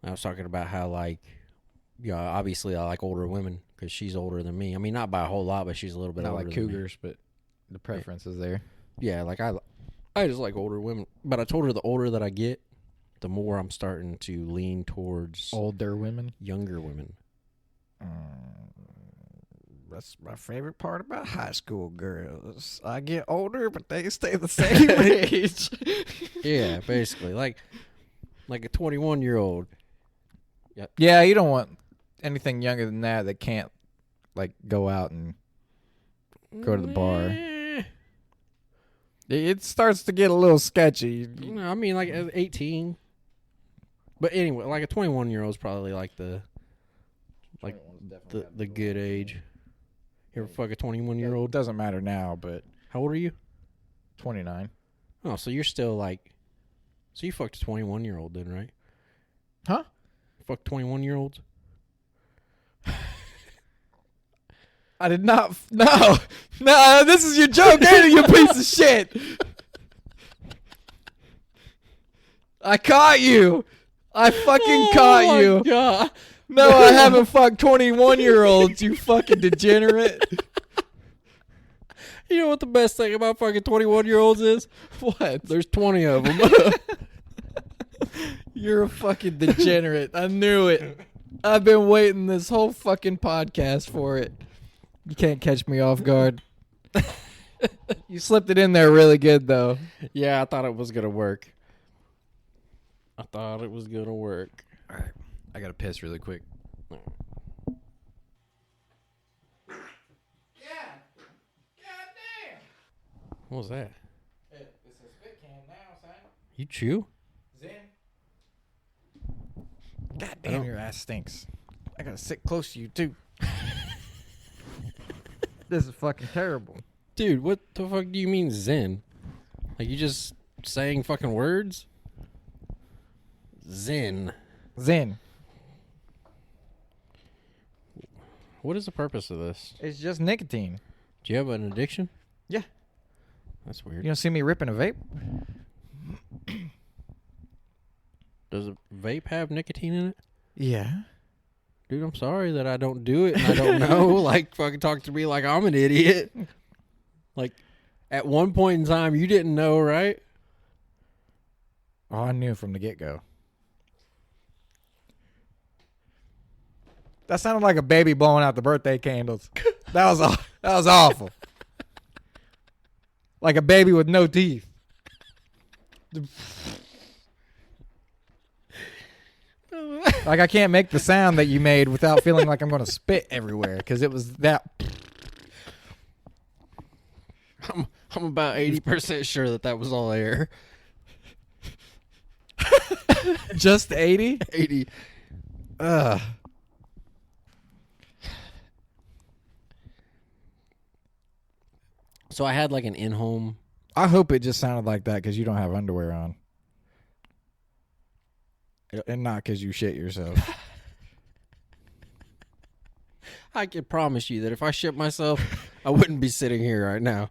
A: I was talking about how like, yeah, obviously I like older women because she's older than me. I mean, not by a whole lot, but she's a little bit
B: Not
A: older
B: like
A: than me.
B: cougars, but the preference is there.
A: Yeah, like I just like older women. But I told her the older that I get, the more I'm starting to lean towards
B: Older women.
A: younger women.
B: That's my favorite part about high school girls. I get older, but they stay the same age.
A: Yeah, basically like a 21-year-old.
B: Yeah, you don't want anything younger than that can't like go out and go to the bar. It starts to get a little sketchy.
A: No, I mean like 18. But anyway, like a 21-year-old is probably like the good age. You ever fuck a 21-year-old?
B: It doesn't matter now, but
A: How old are you?
B: 29.
A: Oh, so you're still like, so you fucked a 21-year-old then, right?
B: Huh?
A: Fuck 21-year-olds?
B: I did not. No, this is your joke, ain't it, you piece of shit? I caught you. I fucking caught you.
A: God.
B: No, I haven't fucked 21-year-olds, you fucking degenerate.
A: You know what the best thing about fucking 21-year-olds is?
B: What?
A: There's 20 of them.
B: You're a fucking degenerate. I knew it. I've been waiting this whole fucking podcast for it. You can't catch me off guard. You slipped it in there really good, though.
A: Yeah, I thought it was going to work. All right.
B: I got to piss really quick.
A: Yeah.
B: Goddamn.
A: What was that?
B: It's a spit can now, son.
A: You chew?
B: Zen. Goddamn, your ass stinks. I got to sit close to you, too. This is fucking terrible.
A: Dude, what the fuck do you mean zen? Like you just saying fucking words? Zen. What is the purpose of this?
B: It's just nicotine.
A: Do you have an addiction?
B: Yeah.
A: That's
B: You
A: weird.
B: don't see me ripping a vape?
A: Does a vape have nicotine in it?
B: Yeah.
A: Dude, I'm sorry that I don't do it and I don't know. Like, fucking talk to me like I'm an idiot. Like, at one point in time, you didn't know, right?
B: Oh, I knew from the get-go. That sounded like a baby blowing out the birthday candles. That was awful. Like a baby with no teeth. Like I can't make the sound that you made without feeling like I'm going to spit everywhere because it was that.
A: I'm about 80% sure that was all air.
B: Just 80?
A: 80.
B: Ugh.
A: So I had like an in-home.
B: I hope it just sounded like that because you don't have underwear on. And not because you shit yourself.
A: I can promise you that if I shit myself, I wouldn't be sitting here right now.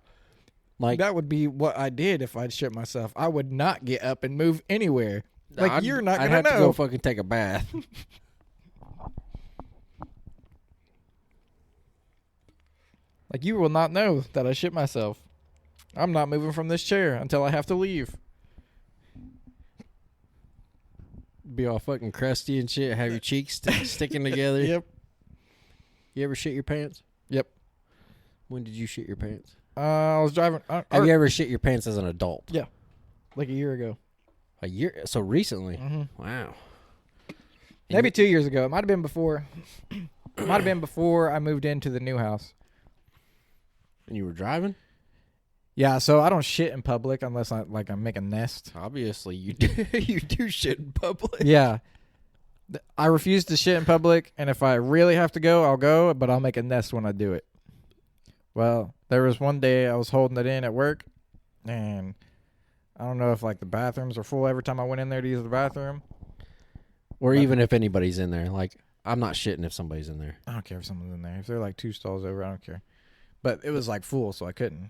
A: Like
B: that would be what I did if I'd shit myself. I would not get up and move anywhere. Like you're not gonna know.
A: I'd have to go fucking take a bath.
B: Like you will not know that I shit myself. I'm not moving from this chair until I have to leave.
A: Be all fucking crusty and shit. Have your cheeks sticking together.
B: Yep.
A: You ever shit your pants?
B: Yep.
A: When did you shit your pants?
B: I was driving.
A: Have you ever shit your pants as an adult?
B: Yeah. Like a year ago.
A: A year? So recently?
B: Mm-hmm.
A: Wow.
B: Maybe 2 years ago. It might have been before. It might have been before I moved into the new house.
A: And you were driving?
B: Yeah, so I don't shit in public unless I make a nest.
A: Obviously, you do. You do shit in public.
B: Yeah. I refuse to shit in public, and if I really have to go, I'll go, but I'll make a nest when I do it. Well, there was one day I was holding it in at work, and I don't know if like the bathrooms are full every time I went in there to use the bathroom.
A: Or even if anybody's in there. Like, I'm not shitting if somebody's in there.
B: I don't care if someone's in there. If they're like 2 stalls over, I don't care. But it was like full, so I couldn't.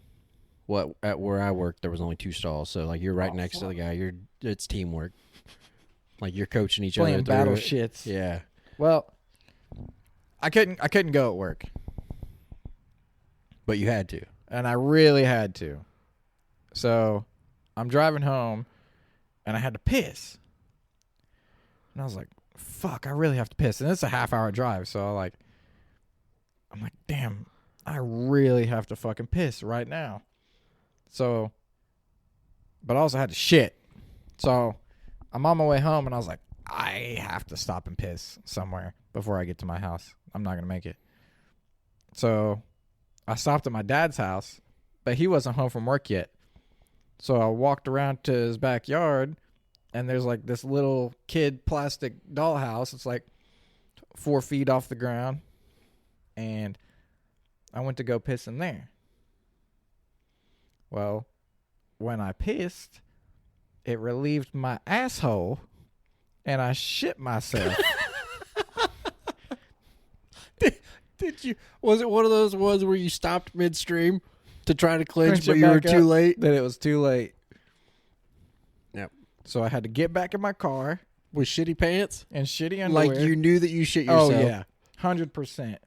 A: What at where I worked, there was only 2 stalls, so like you're right next to the guy. It's teamwork. Like you're coaching each
B: Playing
A: other.
B: battle
A: It.
B: shits.
A: Yeah.
B: Well, I couldn't go at work,
A: But you had to.
B: and I really had to. So I'm driving home, and I had to piss, and I was like, "Fuck, I really have to piss." And it's a half-hour drive, so I'm like, "Damn, I really have to fucking piss right now." So, but I also had to shit. So I'm on my way home, and I was like, I have to stop and piss somewhere before I get to my house. I'm not going to make it. So I stopped at my dad's house, but he wasn't home from work yet. So I walked around to his backyard, and there's like this little kid plastic dollhouse. It's like 4 feet off the ground. And I went to go piss in there. Well, when I pissed, it relieved my asshole, and I shit myself.
A: Did you? Was it one of those ones where you stopped midstream to try to clinch,
B: Clinch
A: but
B: it
A: you were
B: back
A: too
B: up.
A: late?
B: That it was too late.
A: Yep.
B: So I had to get back in my car
A: With shitty pants?
B: and shitty underwear.
A: Like you knew that you shit yourself?
B: Oh, yeah. 100%.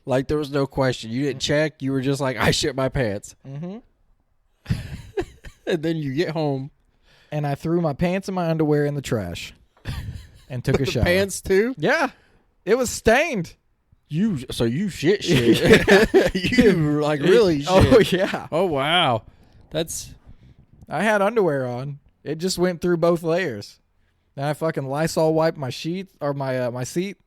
A: Like there was no question. You didn't check. You were just like, I shit my pants.
B: Mm-hmm.
A: And then you get home.
B: And I threw my pants and my underwear in the trash and took a
A: The
B: shower.
A: pants too?
B: Yeah. It was stained.
A: So you shit. You like really shit.
B: Oh, yeah.
A: Oh, wow. That's...
B: I had underwear on. It just went through both layers. And I fucking Lysol wiped my sheet or my seat.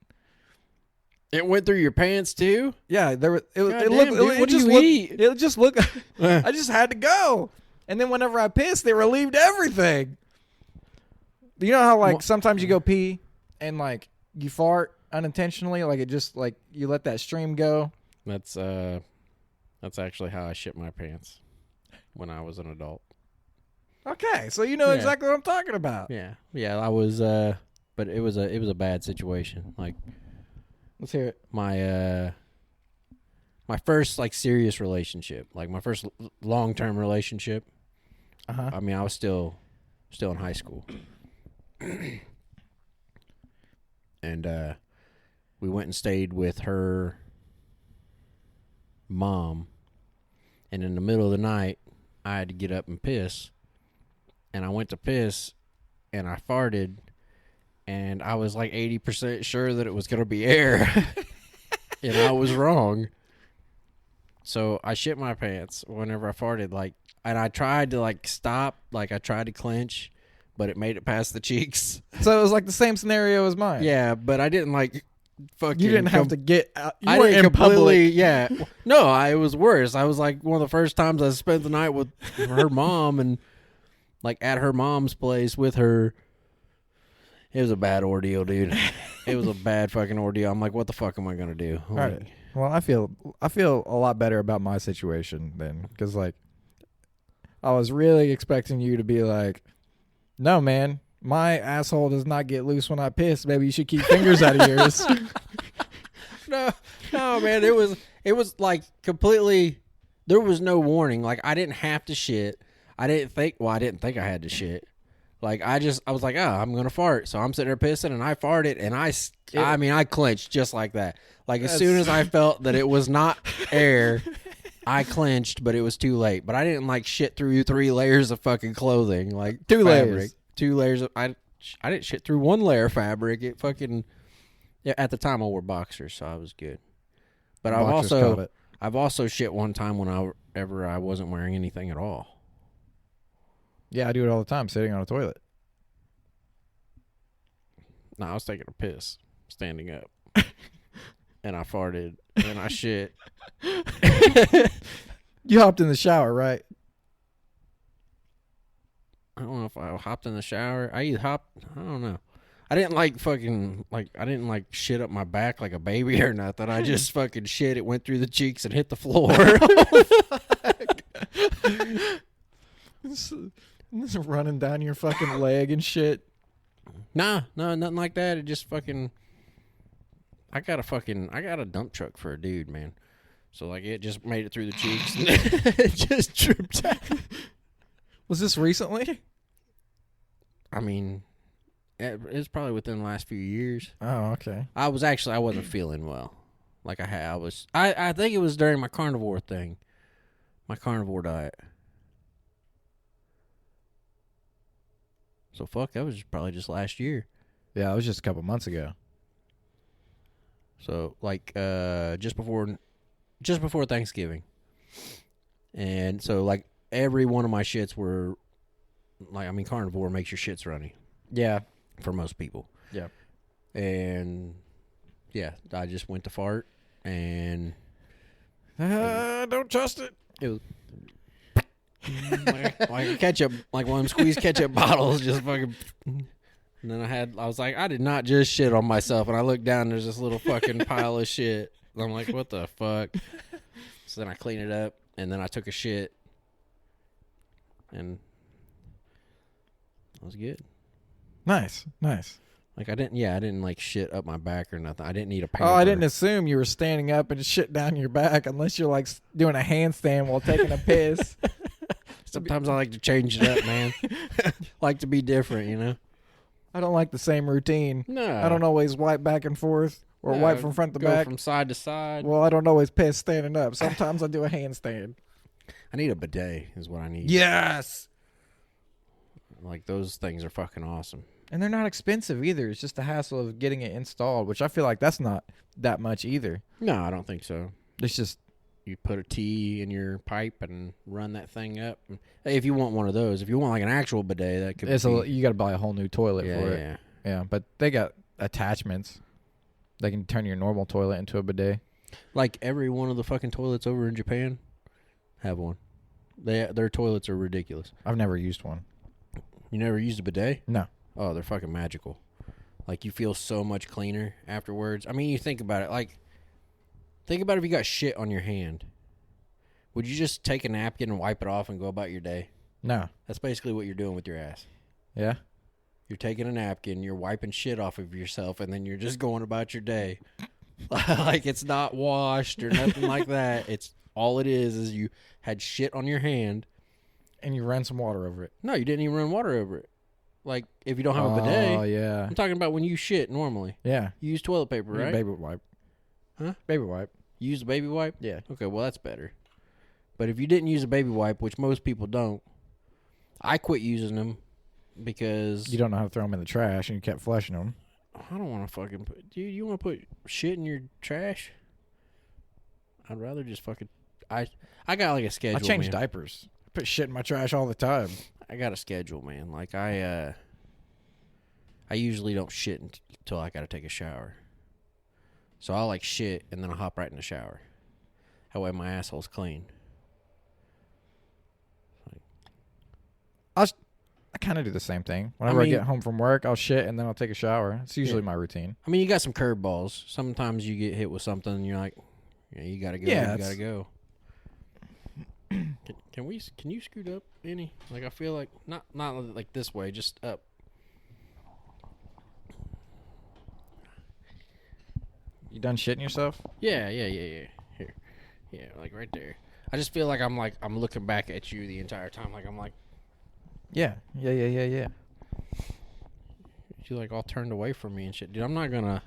A: It went through your pants too?
B: Yeah, there was. It
A: Goddamn,
B: looked.
A: dude, what do
B: just
A: you
B: looked,
A: eat?
B: It just looked. I just had to go. And then whenever I pissed, they relieved everything. You know how like sometimes you go pee and like you fart unintentionally, like it just like you let that stream go.
A: That's actually how I shit my pants when I was an adult.
B: Okay, so you know
A: Yeah.
B: exactly what I'm talking about.
A: Yeah, I was but it was a bad situation. Like
B: Let's hear it.
A: my first like serious relationship, like my first long-term relationship.
B: Uh-huh.
A: I mean, I was still in high school. And we went and stayed with her mom. And in the middle of the night, I had to get up and piss. And I went to piss, and I farted, and I was like 80% sure that it was going to be air. And I was wrong. So I shit my pants whenever I farted, like, and I tried to like stop, like I tried to clench, but it made it past the cheeks.
B: So it was like the same scenario as mine.
A: Yeah, but I didn't like fucking.
B: You didn't have to get out. You
A: I
B: were
A: didn't
B: in
A: completely.
B: public.
A: Yeah, no, it was worse. I was like one of the first times I spent the night with her mom and like at her mom's place with her. It was a bad ordeal, dude. It was a bad fucking ordeal. I'm like, what the fuck am I gonna do?
B: All right. Well, I feel a lot better about my situation then, because like I was really expecting you to be like, no, man, my asshole does not get loose when I piss. Maybe you should keep fingers out of yours.
A: No, man. It was like completely. There was no warning. Like I didn't have to shit. I didn't think I had to shit. Like I was like, oh, I'm gonna fart. So I'm sitting there pissing, and I farted, and I clenched just like that. Like as soon as I felt that it was not air, I clenched, but it was too late. But I didn't like shit through 3 layers of fucking clothing, like
B: Two
A: fabric.
B: layers.
A: 2 layers of I didn't shit through 1 layer of fabric. It fucking at the time I wore boxers, so I was good. But I've also shit one time whenever I wasn't wearing anything at all.
B: Yeah, I do it all the time, sitting on a toilet.
A: No, I was taking a piss, standing up, and I farted, and I shit.
B: You hopped in the shower, right?
A: I don't know if I hopped in the shower. I don't know. I didn't I didn't like shit up my back like a baby or nothing. I just fucking shit. It went through the cheeks and hit the floor.
B: This is running down your fucking leg and shit.
A: Nah, no, nothing like that. It just fucking. I got a dump truck for a dude, man. So like it just made it through the cheeks and it just tripped out.
B: Was this recently?
A: I mean, it's probably within the last few years.
B: Oh, okay.
A: I wasn't feeling well. Like I think it was during my carnivore thing. My carnivore diet. So fuck, that was probably just last year.
B: Yeah, it was just a couple months ago.
A: So like just before Thanksgiving. And so like every one of my shits were like, I mean, carnivore makes your shits runny.
B: Yeah.
A: For most people.
B: Yeah.
A: And yeah, I just went to fart and
B: don't trust it.
A: it was like ketchup, like one of them squeezed ketchup bottles, just fucking. And then I was like, I did not just shit on myself. And I looked down, there's this little fucking pile of shit. And I'm like, what the fuck? So then I cleaned it up, and then I took a shit, and it was good.
B: Nice.
A: Like I didn't like shit up my back or nothing. I didn't need a pamper.
B: Oh, I didn't assume you were standing up and shit down your back unless you're like doing a handstand while taking a piss.
A: Sometimes I like to change it up, man. Like to be different, you know?
B: I don't like the same routine.
A: No.
B: I don't always wipe back and forth or wipe from front to
A: go
B: back.
A: From side to side.
B: Well, I don't always piss standing up. Sometimes I do a handstand.
A: I need a bidet is what I need.
B: Yes.
A: Like those things are fucking awesome.
B: And they're not expensive either. It's just the hassle of getting it installed, which I feel like that's not that much either.
A: No, I don't think so.
B: It's just
A: you put a T in your pipe and run that thing up. Hey, if you want one of those, if you want like an actual bidet, that could be.
B: You got to buy a whole new toilet for it.
A: Yeah.
B: Yeah, but they got attachments. They can turn your normal toilet into a bidet.
A: Like every one of the fucking toilets over in Japan have one. Their toilets are ridiculous.
B: I've never used one.
A: You never used a bidet?
B: No.
A: Oh, they're fucking magical. Like, you feel so much cleaner afterwards. I mean, you think about it. Like, think about if you got shit on your hand. Would you just take a napkin and wipe it off and go about your day?
B: No.
A: That's basically what you're doing with your ass.
B: Yeah?
A: You're taking a napkin, you're wiping shit off of yourself, and then you're just going about your day. Like, it's not washed or nothing like that. It's all it is you had shit on your hand.
B: And you ran some water over it.
A: No, you didn't even run water over it. Like, if you don't have a bidet.
B: Oh, yeah.
A: I'm talking about when you shit normally.
B: Yeah.
A: You use toilet paper, right?
B: Baby wipe.
A: Huh?
B: Baby wipe.
A: You use the baby wipe?
B: Yeah.
A: Okay, well, that's better. But if you didn't use a baby wipe, which most people don't, I quit using them because
B: You don't know how to throw them in the trash, and you kept flushing them.
A: I don't want to fucking put. Dude, you want to put shit in your trash? I'd rather just fucking. I got like a schedule.
B: I change
A: man.
B: diapers. I put shit in my trash all the time.
A: I got a schedule, man. Like I usually don't shit until I gotta take a shower. So I'll like shit and then I'll hop right in the shower. That way my asshole's clean.
B: I kind of do the same thing. Whenever I get home from work, I'll shit and then I'll take a shower. It's usually my routine.
A: I mean, you got some curveballs. Sometimes you get hit with something and you're like, yeah, you gotta go.
B: Yeah,
A: you gotta go. Can you scoot up any? Like I feel like not like this way, just up.
B: You done shitting yourself?
A: Yeah. Here, yeah, like right there. I just feel like I'm looking back at you the entire time. Like I'm like,
B: Yeah.
A: you like all turned away from me and shit, dude. I'm not gonna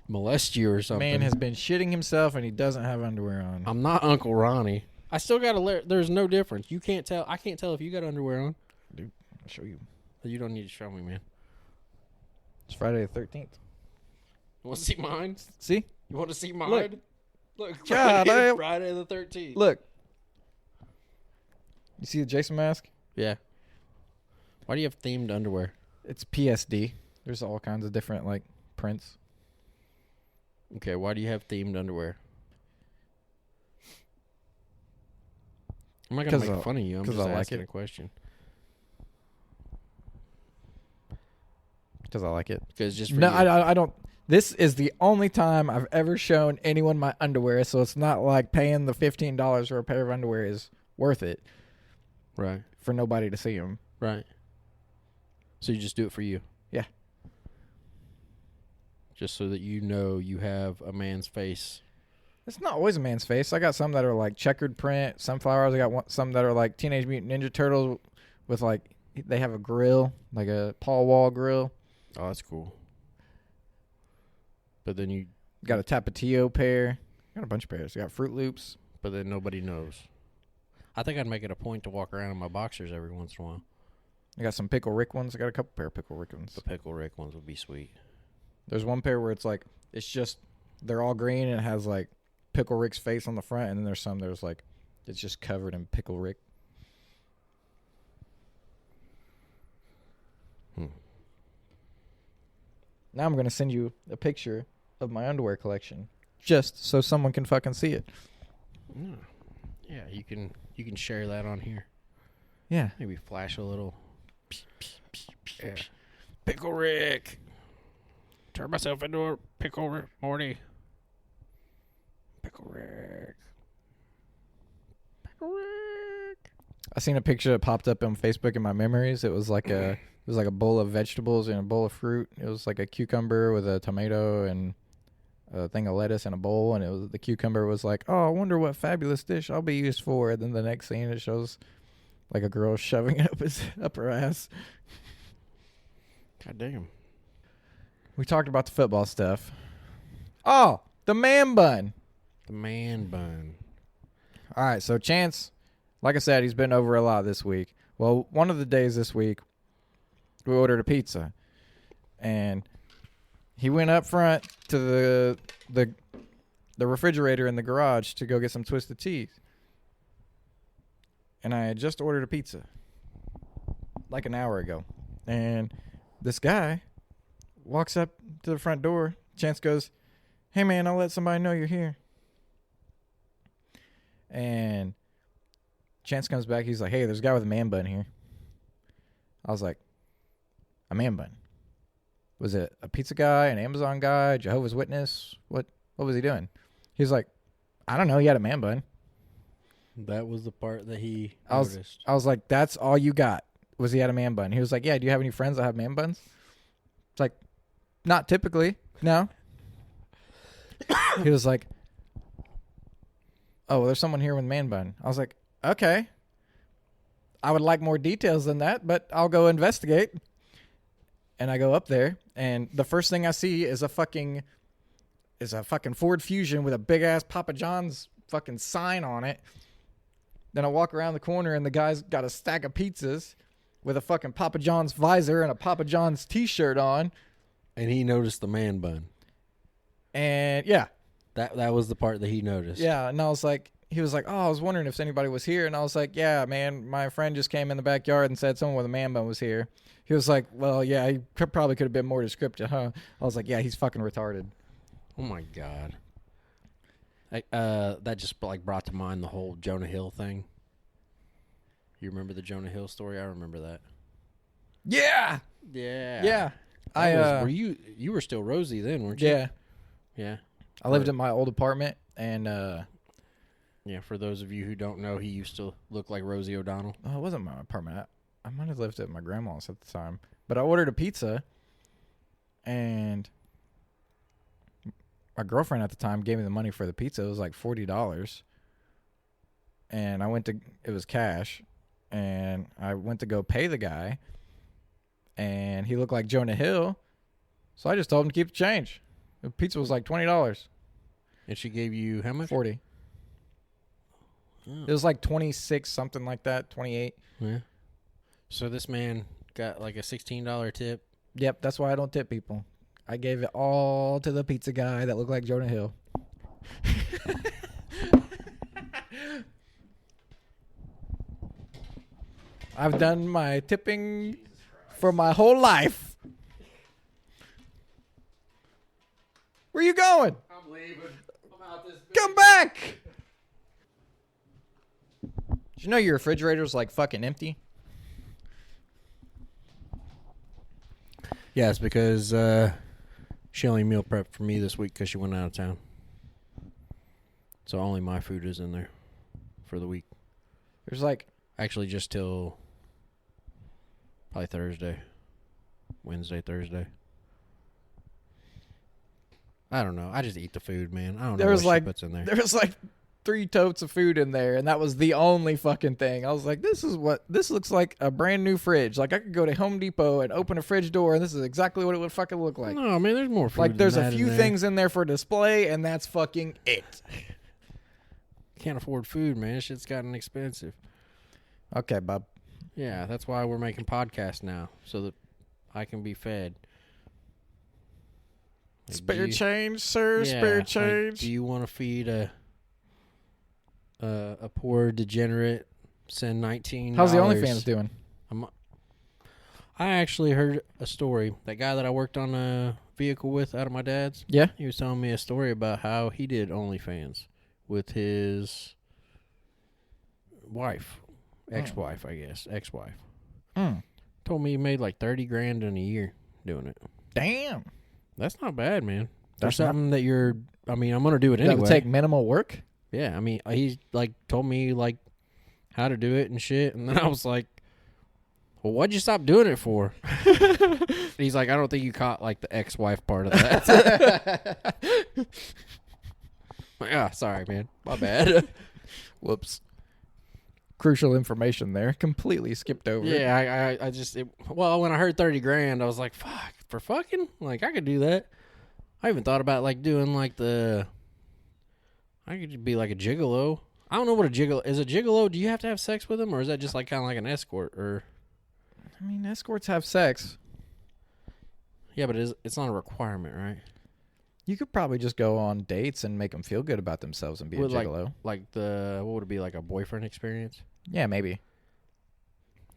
A: molest you or something.
B: Man has been shitting himself and he doesn't have underwear on.
A: I'm not Uncle Ronnie. I still gotta. There's no difference. You can't tell. I can't tell if you got underwear on.
B: Dude, I'll show you.
A: You don't need to show me, man.
B: It's Friday the 13th.
A: You want to see mine?
B: See?
A: You want to see mine? Look,
B: God,
A: Friday the 13th.
B: Look. You see the Jason mask?
A: Yeah. Why do you have themed underwear?
B: It's PSD. There's all kinds of different like prints.
A: Okay, why do you have themed underwear? I'm not gonna make fun of you. I'm just asking a question.
B: Because I like it.
A: Because just for
B: no,
A: you.
B: I don't. This is the only time I've ever shown anyone my underwear, so it's not like paying the $15 for a pair of underwear is worth it.
A: Right.
B: For nobody to see them.
A: Right. So you just do it for you.
B: Yeah.
A: Just so that you know you have a man's face.
B: It's not always a man's face. I got some that are like checkered print, sunflowers. I got some that are like Teenage Mutant Ninja Turtles with like, they have a grill, like a Paul Wall grill.
A: Oh, that's cool. But then you
B: got a Tapatio pair. Got a bunch of pairs. I got Fruit Loops.
A: But then nobody knows. I think I'd make it a point to walk around in my boxers every once in a while.
B: I got some Pickle Rick ones. I got a couple pair of Pickle Rick ones.
A: The Pickle Rick ones would be sweet.
B: There's one pair where it's like, it's just, they're all green and it has like Pickle Rick's face on the front. And then there's some there's like, it's just covered in Pickle Rick. Now I'm going to send you a picture of my underwear collection. Just so someone can fucking see it.
A: Yeah, you can share that on here.
B: Yeah.
A: Maybe flash a little. Yeah. Pickle Rick. Turn myself into a Pickle Rick, Morty. Pickle Rick. Pickle Rick.
B: I seen a picture that popped up on Facebook in my memories. It was like a bowl of vegetables and a bowl of fruit. It was like a cucumber with a tomato and a thing of lettuce in a bowl, and it was the cucumber was like, oh, I wonder what fabulous dish I'll be used for. And then the next scene it shows like a girl shoving it up her ass.
A: God damn.
B: We talked about the football stuff. Oh, the man bun.
A: The man bun.
B: All right, so Chance, like I said, he's been over a lot this week. Well, one of the days this week, we ordered a pizza, and he went up front to the refrigerator in the garage to go get some Twisted Teas. And I had just ordered a pizza like an hour ago. And this guy walks up to the front door. Chance goes, hey, man, I'll let somebody know you're here. And Chance comes back. He's like, hey, there's a guy with a man bun here. I was like, a man bun? Was it a pizza guy, an Amazon guy, Jehovah's Witness? What was he doing? He was like, I don't know. He had a man bun.
A: That was the part that he
B: noticed. I was like, that's all you got, was he had a man bun. He was like, yeah, do you have any friends that have man buns? It's like, not typically, no. He was like, oh, well, there's someone here with a man bun. I was like, okay. I would like more details than that, but I'll go investigate. And I go up there, and the first thing I see is a fucking Ford Fusion with a big ass Papa John's fucking sign on it. Then I walk around the corner and the guy's got a stack of pizzas with a fucking Papa John's visor and a Papa John's t-shirt on.
A: And he noticed the man bun.
B: And yeah.
A: That was the part that he noticed.
B: Yeah. And I was like, he was like, oh, I was wondering if anybody was here. And I was like, yeah, man, my friend just came in the backyard and said someone with a man bun was here. He was like, well, yeah, he probably could have been more descriptive, huh? I was like, yeah, he's fucking retarded.
A: Oh my God. That just like brought to mind the whole Jonah Hill thing. You remember the Jonah Hill story? I remember that.
B: Yeah.
A: Yeah.
B: Yeah.
A: Were you were still Rosie then, weren't you?
B: Yeah.
A: Yeah.
B: I lived in my old apartment and
A: yeah, for those of you who don't know, he used to look like Rosie O'Donnell.
B: oh, it wasn't my apartment. I might have lived at my grandma's at the time. But I ordered a pizza and my girlfriend at the time gave me the money for the pizza. It was like $40. And it was cash. And I went to go pay the guy. And he looked like Jonah Hill. So I just told him to keep the change. The pizza was like $20.
A: And she gave you how much?
B: 40.
A: Oh.
B: It was like 26, something like that, 28.
A: Yeah. So this man got like a $16 tip.
B: Yep, that's why I don't tip people. I gave it all to the pizza guy that looked like Jonah Hill. I've done my tipping for my whole life. Where you going?
A: I'm leaving. I'm out this
B: Come back! Did you know your refrigerator's like fucking empty?
A: Yeah, it's because she only meal prepped for me this week because she went out of town. So only my food is in there for the week.
B: There's like...
A: Actually, just till probably Thursday. Wednesday, Thursday. I don't know. I just eat the food, man. I don't know what she puts in there.
B: There was like 3 totes of food in there, and that was the only fucking thing. I was like, this looks like a brand new fridge. Like, I could go to Home Depot and open a fridge door, and this is exactly what it would fucking look like.
A: No, man, there's more food
B: Like, there's
A: than
B: a
A: that
B: few
A: in there.
B: things in there for display, and that's fucking it.
A: Can't afford food, man. Shit's gotten expensive.
B: Okay, bub.
A: Yeah, that's why we're making podcasts now, so that I can be fed. Like,
B: Spare change, sir.
A: yeah,
B: Spare
A: like,
B: change.
A: do you want to feed a poor degenerate? Send $19.
B: How's the OnlyFans doing?
A: I actually heard a story. That guy that I worked on a vehicle with out of my dad's.
B: Yeah.
A: He was telling me a story about how he did OnlyFans with his wife, ex-wife, I guess, ex-wife. Told me he made like $30,000 in a year doing it.
B: Damn.
A: That's not bad, man.
B: That's
A: There's something that you're. I mean, I'm gonna do it
B: That
A: anyway.
B: would take minimal work?
A: Yeah, I mean, he's like told me like how to do it and shit, and then I was like, "Well, why'd you stop doing it for?" He's like, "I don't think you caught like the ex-wife part of that." Like, ah, sorry, man, my bad.
B: Whoops. Crucial information there. Completely skipped over.
A: Yeah, I just when I heard $30,000, I was like, "Fuck, for fucking like I could do that." I even thought about like doing like I could be like a gigolo. I don't know what a gigolo is. A gigolo? Do you have to have sex with them, or is that just like kind of like an escort? Or
B: I mean, escorts have sex.
A: yeah, but it's not a requirement, right?
B: You could probably just go on dates and make them feel good about themselves and be
A: With
B: a gigolo.
A: like what would it be, like a boyfriend experience?
B: Yeah, maybe.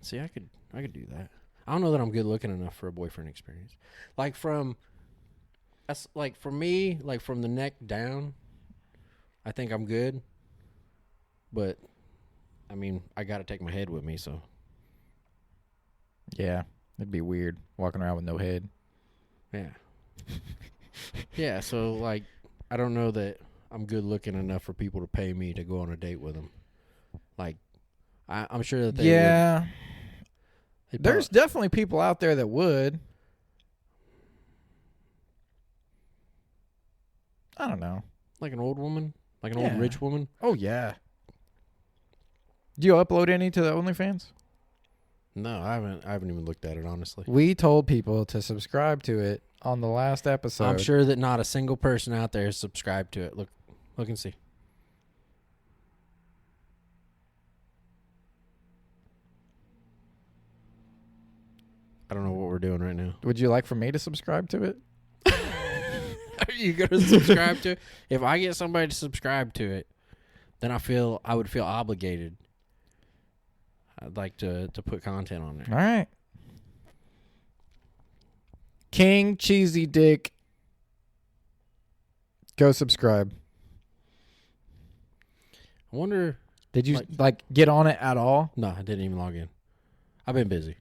A: See, I could do that. I don't know that I'm good looking enough for a boyfriend experience. Like that's like for me, like from the neck down, I think I'm good. But I mean, I got to take my head with me, so
B: Yeah, it'd be weird walking around with no head.
A: yeah. Yeah, so like I don't know that I'm good looking enough for people to pay me to go on a date with them. Like I'm sure that they
B: Yeah.
A: would.
B: There's definitely people out there that would. I don't know.
A: like an old woman, like an
B: Yeah.
A: old rich woman.
B: Oh, yeah. Do you upload any to the OnlyFans?
A: No, I haven't even looked at it, honestly.
B: We told people to subscribe to it on the last episode.
A: I'm sure that not a single person out there is subscribed to it. Look and see. we're doing right now.
B: Would you like for me to subscribe to it?
A: Are you gonna subscribe to it? If I get somebody to subscribe to it, then I would feel obligated. I'd like to put content on there.
B: All right. King Cheesy Dick. Go subscribe.
A: I wonder.
B: Did you like get on it at all?
A: No, I didn't even log in. I've been busy.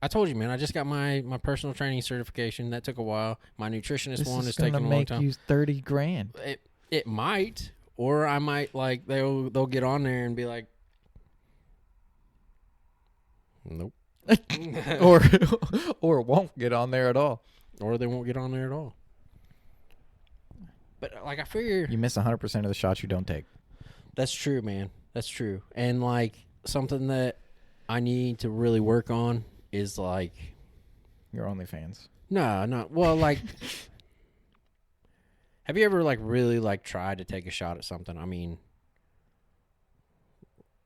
A: I told you, man. I just got my personal training certification. That took a while. My nutritionist one is taking a long time.
B: This is gonna make you $30,000.
A: It might, or I might like they'll get on there and be like, nope,
B: or won't get on there at all.
A: Or they won't get on there at all. But like I figure
B: you miss 100% of the shots you don't take.
A: That's true, man. That's true. And like something that I need to really work on is like
B: your OnlyFans.
A: No. Well, like, have you ever like really like tried to take a shot at something? I mean,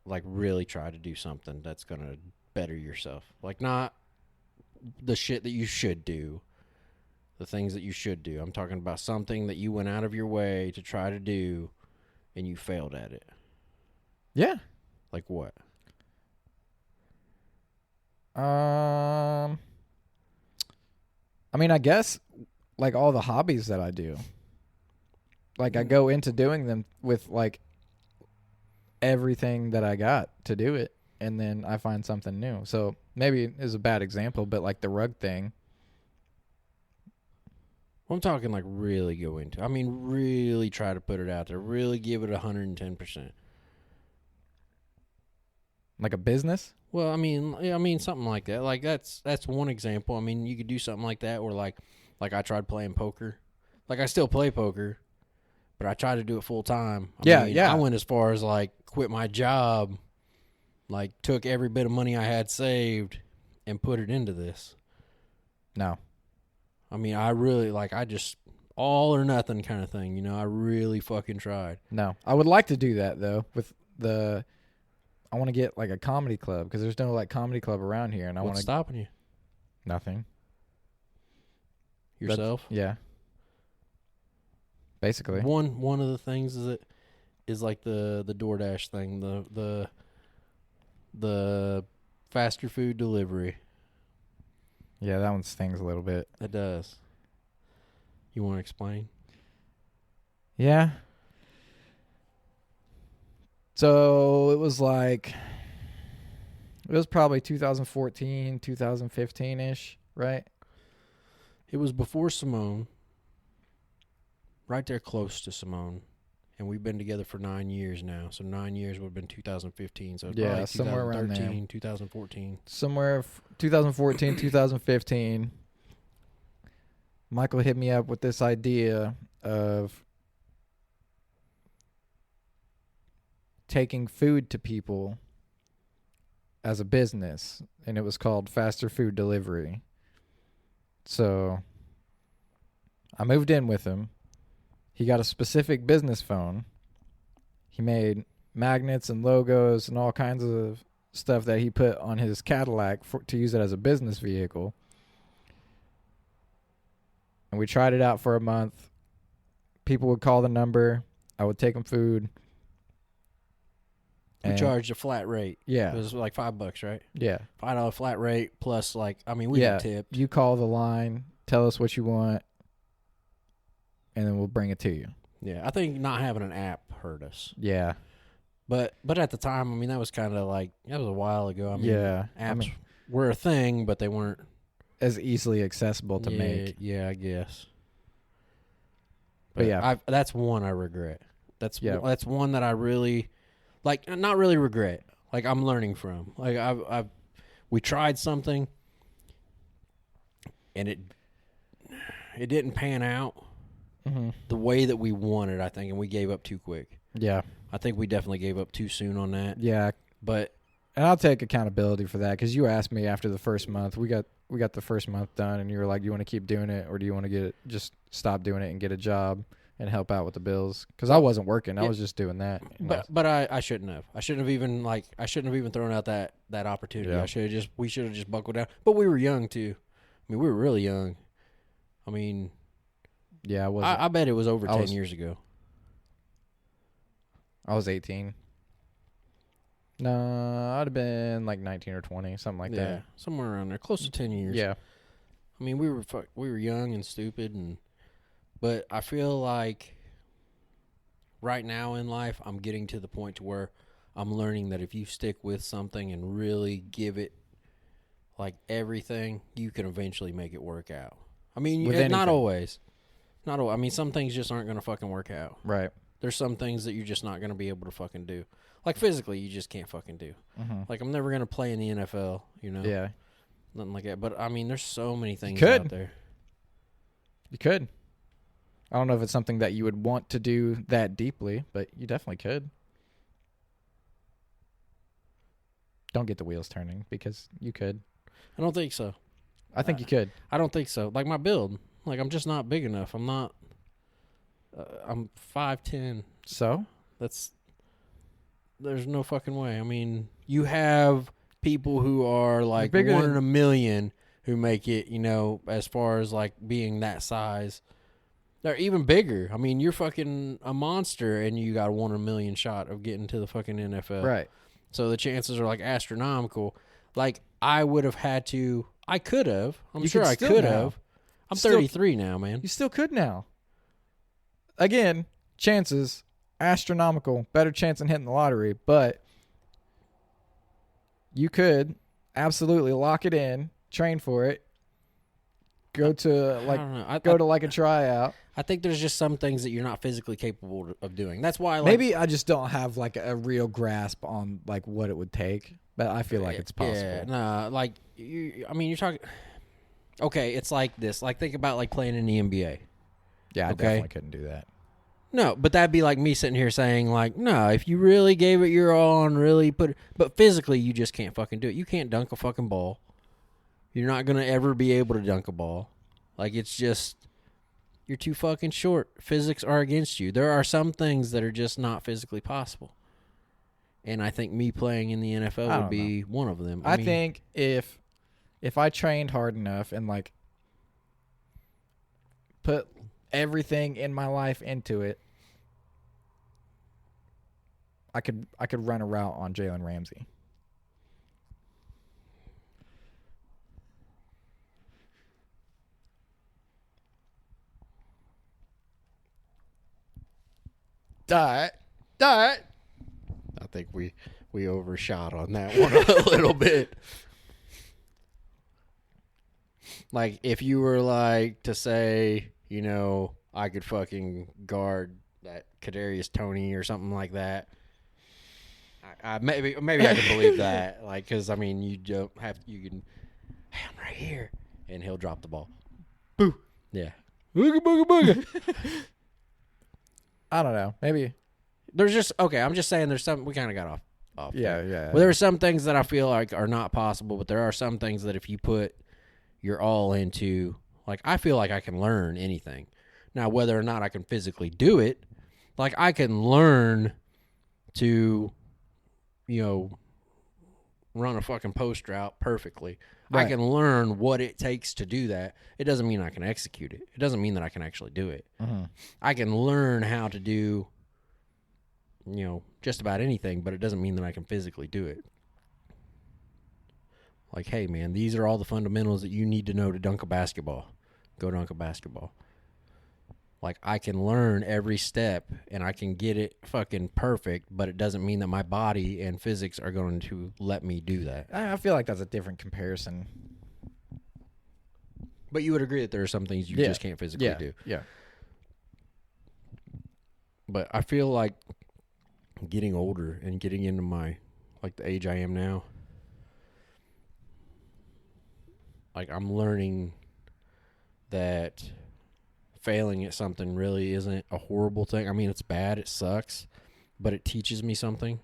A: like really try to do something that's gonna better yourself. Like not the shit that you should do, the things that you should do. I'm talking about something that you went out of your way to try to do, and you failed at it.
B: Yeah.
A: Like what?
B: I mean, I guess like all the hobbies that I do. Like I go into doing them with like everything that I got to do it, and then I find something new. So maybe it's a bad example, but like the rug thing.
A: Well, I'm talking like really go into. I mean, really try to put it out there. Really give it 110%.
B: Like a business?
A: Well, I mean something like that. Like that's one example. I mean, you could do something like that, or like I tried playing poker. Like I still play poker, but I try to do it full time. I mean, I went as far as like quit my job, like took every bit of money I had saved and put it into this.
B: No.
A: I mean, I really I just all or nothing kind of thing, I really fucking tried.
B: No. I would like to do that though with I want to get like a comedy club because there's no like comedy club around here, and I want to.
A: What's stopping you?
B: Nothing.
A: Yourself?
B: Yeah. Basically.
A: One of the things is like the DoorDash thing, the faster food delivery.
B: Yeah, that one stings a little bit.
A: It does. You want to explain?
B: Yeah. So it was probably 2014, 2015-ish, right?
A: It was before Simone, right there close to Simone, and we've been together for 9 years now. So 9 years would have been 2015. So
B: yeah,
A: probably
B: somewhere around there.
A: 2014.
B: Somewhere 2014, 2015. Michael hit me up with this idea of taking food to people as a business, and it was called faster food delivery. So I moved in with him. He got a specific business phone. He made magnets and logos and all kinds of stuff that he put on his Cadillac to use it as a business vehicle. And we tried it out for a month. People would call the number. I would take them food.
A: We charged a flat rate.
B: Yeah.
A: It was like $5, right?
B: Yeah.
A: $5 flat rate plus we get tipped.
B: You call the line, tell us what you want, and then we'll bring it to you.
A: Yeah. I think not having an app hurt us.
B: Yeah.
A: But at the time, that was kind of that was a while ago. Apps were a thing, but they weren't
B: as easily accessible to make.
A: Yeah, I guess.
B: But yeah.
A: That's one I regret. That's one that I really not really regret. I'm learning from. We tried something and it didn't pan out the way that we wanted, I think, and we gave up too quick.
B: Yeah.
A: I think we definitely gave up too soon on that.
B: Yeah. And I'll take accountability for that because you asked me after the first month. We got the first month done, and you were like, "You want to keep doing it, or do you want to just stop doing it and get a job and help out with the bills?" Because I wasn't working; I was just doing that.
A: But I shouldn't have. I shouldn't have even thrown out that opportunity.
B: Yeah.
A: We should have just buckled down. But we were young too. I mean, we were really young. I mean,
B: Yeah, I was.
A: I bet it was over
B: I
A: 10
B: was-
A: years ago.
B: I was 18. No, I'd have been like 19 or 20, something like that.
A: Somewhere around there, close to 10 years.
B: Yeah.
A: I mean, we were young and stupid, but I feel like right now in life, I'm getting to the point to where I'm learning that if you stick with something and really give it like everything, you can eventually make it work out. I mean,
B: With
A: not
B: anything.
A: always. I mean, some things just aren't going to fucking work out.
B: Right.
A: There's some things that you're just not going to be able to fucking do. Like physically, you just can't fucking do.
B: Mm-hmm.
A: Like I'm never going to play in the NFL,
B: Yeah.
A: Nothing like that. But I mean, there's so many things
B: could.
A: out there.
B: You could. I don't know if it's something that you would want to do that deeply, but you definitely could. Don't get the wheels turning because you could.
A: I don't think so.
B: I think you could.
A: I don't think so. Like my build, like I'm just not big enough. I'm not. I'm 5'10".
B: So?
A: There's no fucking way. I mean, you have people who are like
B: bigger
A: one
B: than-
A: in a million who make it, as far as like being that size. They're even bigger. I mean, you're fucking a monster and you got a 1 in a million shot of getting to the fucking NFL.
B: Right.
A: So the chances are like astronomical. Like I would have had to, I could have. I'm
B: You
A: sure
B: could
A: I
B: still
A: could
B: now.
A: have. I'm
B: Still-
A: 33 now, man.
B: You still could now. Again, chances astronomical, better chance than hitting the lottery, but you could absolutely lock it in, train for it, go to
A: I
B: like
A: don't know.
B: go to like a tryout.
A: I think there's just some things that you're not physically capable of doing. That's why, like,
B: Maybe I just don't have like a real grasp on like what it would take, but I feel like it's possible.
A: Yeah, nah, like I mean, you're talking. Okay, it's like this. Like, think about like playing in the NBA.
B: Yeah, I
A: Okay.
B: definitely couldn't do that.
A: No, but that'd be like me sitting here saying, like, no, if you really gave it your all and really but physically, you just can't fucking do it. You can't dunk a fucking ball. You're not gonna ever be able to dunk a ball. Like, it's just, you're too fucking short. Physics are against you. There are some things that are just not physically possible. And I think me playing in the
B: I
A: NFL would
B: don't
A: be one of them.
B: I
A: mean,
B: think if I trained hard enough and like put everything in my life into it, I could run a route on Jalen Ramsey. Die.
A: I think we overshot on that one a little bit. Like, if you were like to say, I could fucking guard that Kadarius Toney or something like that. I maybe I could believe that. Like, because I mean, you don't have you can. Hey, I'm right here, and he'll drop the ball. Boo. Yeah. Booga booga booga.
B: I don't know. Maybe.
A: There's just okay. I'm just saying, there's some we kind of got off.
B: Yeah,
A: there.
B: yeah.
A: Well, there are some things that I feel like are not possible, but there are some things that if you put your all into, like, I feel like I can learn anything. Now, whether or not I can physically do it, like, I can learn to, run a fucking post route perfectly.
B: Right.
A: I can learn what it takes to do that. It doesn't mean I can execute it. It doesn't mean that I can actually do it.
B: Mm-hmm.
A: I can learn how to do, just about anything, but it doesn't mean that I can physically do it. Like, hey, man, these are all the fundamentals that you need to know to dunk a basketball. Go dunk a basketball. Like, I can learn every step, and I can get it fucking perfect, but it doesn't mean that my body and physics are going to let me do that.
B: I feel like that's a different comparison.
A: But you would agree that there are some things you just can't physically do.
B: Yeah.
A: But I feel like getting older and getting into my, like, the age I am now, like, I'm learning that failing at something really isn't a horrible thing. I mean, it's bad, it sucks, but it teaches me something,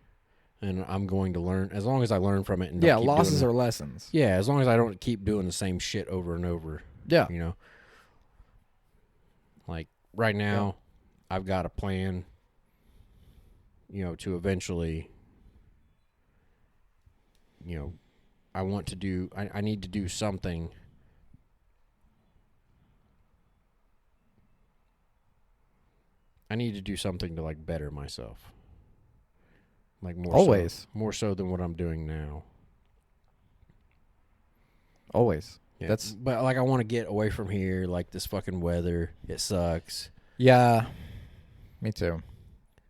A: and I'm going to learn as long as I learn from it. And don't keep
B: losses
A: doing
B: are lessons.
A: Yeah, as long as I don't keep doing the same shit over and over.
B: Yeah.
A: Like, right now, I've got a plan, to eventually, I want to do, I need to do something I need to do something to like better myself. Like more so than what I'm doing now.
B: Always.
A: Yeah. But like I want to get away from here. Like this fucking weather, it sucks.
B: Yeah, me too.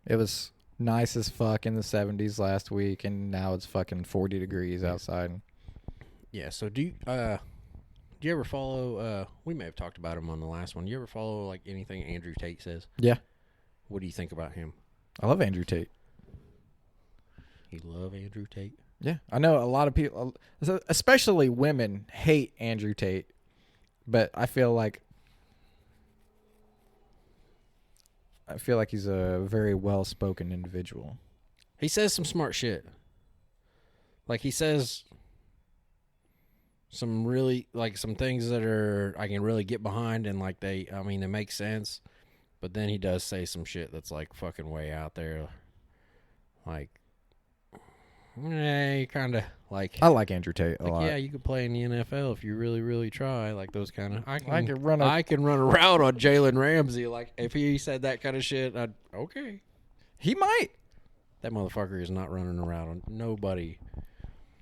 B: It was nice as fuck in the 70s last week, and now it's fucking 40 degrees outside.
A: Yeah. So do you ever follow? We may have talked about him on the last one. You ever follow like anything Andrew Tate says?
B: Yeah.
A: What do you think about him?
B: I love Andrew Tate.
A: You love Andrew Tate?
B: Yeah, I know a lot of people, especially women, hate Andrew Tate, but I feel like he's a very well-spoken individual.
A: He says some smart shit. Like he says some really like some things that are I can really get behind and like they make sense. But then he does say some shit that's like fucking way out there. Like kind of like
B: I like Andrew Tate a lot.
A: Yeah, you could play in the NFL if you really, really try. Like those kind of. I can run a route on Jalen Ramsey. Like if he said that kind of shit, okay.
B: He might.
A: That motherfucker is not running a route on nobody.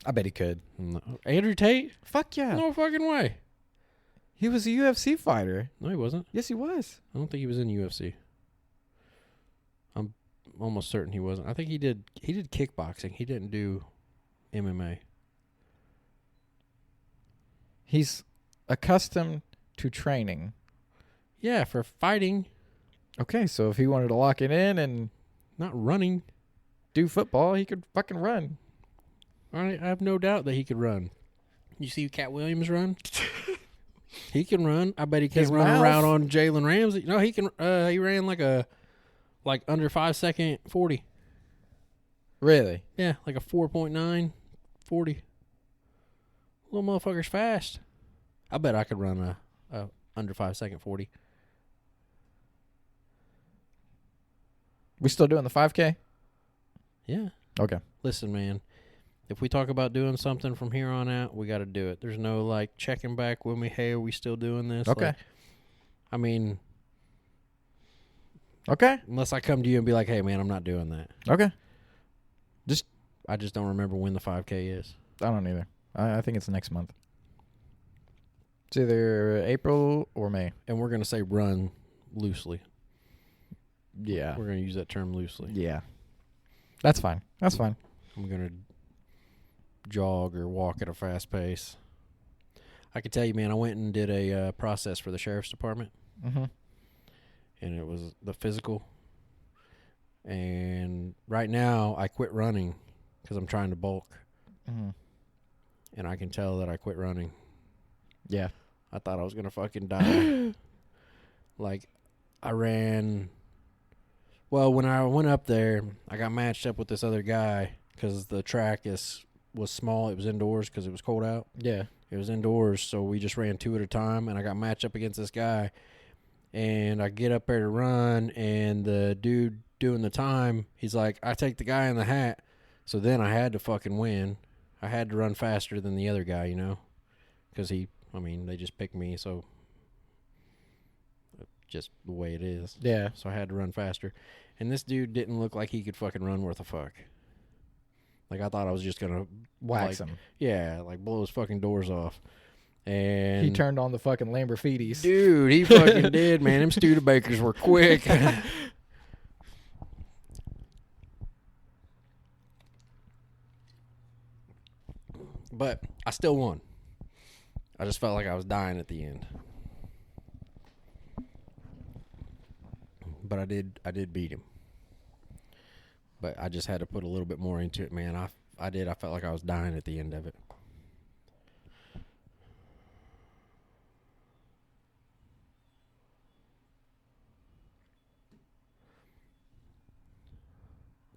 B: I bet he could.
A: No. Andrew Tate?
B: Fuck yeah.
A: No fucking way.
B: He was a UFC fighter.
A: No, he wasn't.
B: Yes, he was.
A: I don't think he was in UFC. I'm almost certain he wasn't. I think he did kickboxing. He didn't do MMA.
B: He's accustomed to training.
A: Yeah, for fighting.
B: Okay, so if he wanted to lock it in and
A: not running,
B: do football, he could fucking run.
A: I have no doubt that he could run. You see Cat Williams run? He can run. I bet he can run around on Jalen Ramsey. No, he can. He ran like under 5 second 40.
B: Really?
A: Yeah, like a 4.9 40. Little motherfucker's fast. I bet I could run a under 5 second 40.
B: We still doing the 5K?
A: Yeah.
B: Okay.
A: Listen, man. If we talk about doing something from here on out, we got to do it. There's no like checking back when hey, are we still doing this?
B: Okay.
A: Like, I mean,
B: okay.
A: Unless I come to you and be like, hey, man, I'm not doing that.
B: Okay.
A: I just don't remember when the 5K is.
B: I don't either. I think it's next month. It's either April or May.
A: And we're going to say run loosely.
B: Yeah.
A: We're going to use that term loosely.
B: Yeah. That's fine. That's fine.
A: I'm going to jog or walk at a fast pace. I can tell you, man, I went and did a process for the sheriff's department.
B: Mm-hmm.
A: And it was the physical. And right now, I quit running because I'm trying to bulk.
B: Mm-hmm.
A: And I can tell that I quit running.
B: Yeah.
A: I thought I was going to fucking die. Like, I ran. Well, when I went up there, I got matched up with this other guy because the track was small. It was indoors because it was cold out.
B: Yeah.
A: It was indoors, so we just ran two at a time, and I got matched up against this guy. And I get up there to run, and the dude doing the time, he's like, I take the guy in the hat. So then I had to fucking win. I had to run faster than the other guy, you know, because they just picked me, so just the way it is.
B: Yeah.
A: So I had to run faster. And this dude didn't look like he could fucking run worth a fuck. Like, I thought I was just going to
B: wax him.
A: Yeah, like blow his fucking doors off. And
B: he turned on the fucking Lamborghinis.
A: Dude, he fucking did, man. Them Studebakers were quick. But I still won. I just felt like I was dying at the end. But I did beat him. But I just had to put a little bit more into it, man. I felt like I was dying at the end of it.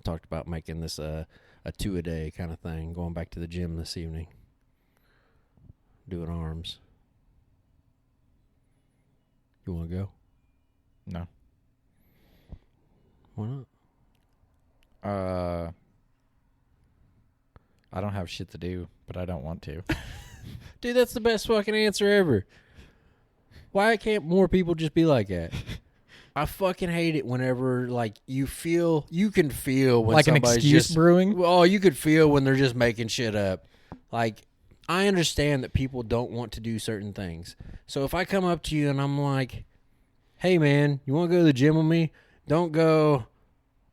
A: Talked about making this a 2-a-day kind of thing, going back to the gym this evening, doing arms. You want to go?
B: No.
A: Why not?
B: I don't have shit to do, but I don't want to.
A: Dude, that's the best fucking answer ever. Why can't more people just be like that? I fucking hate it whenever like you can feel when
B: Like an
A: somebody's
B: excuse
A: just
B: brewing?
A: Oh, you could feel when they're just making shit up. Like, I understand that people don't want to do certain things. So if I come up to you and I'm like, hey man, you want to go to the gym with me? Don't go,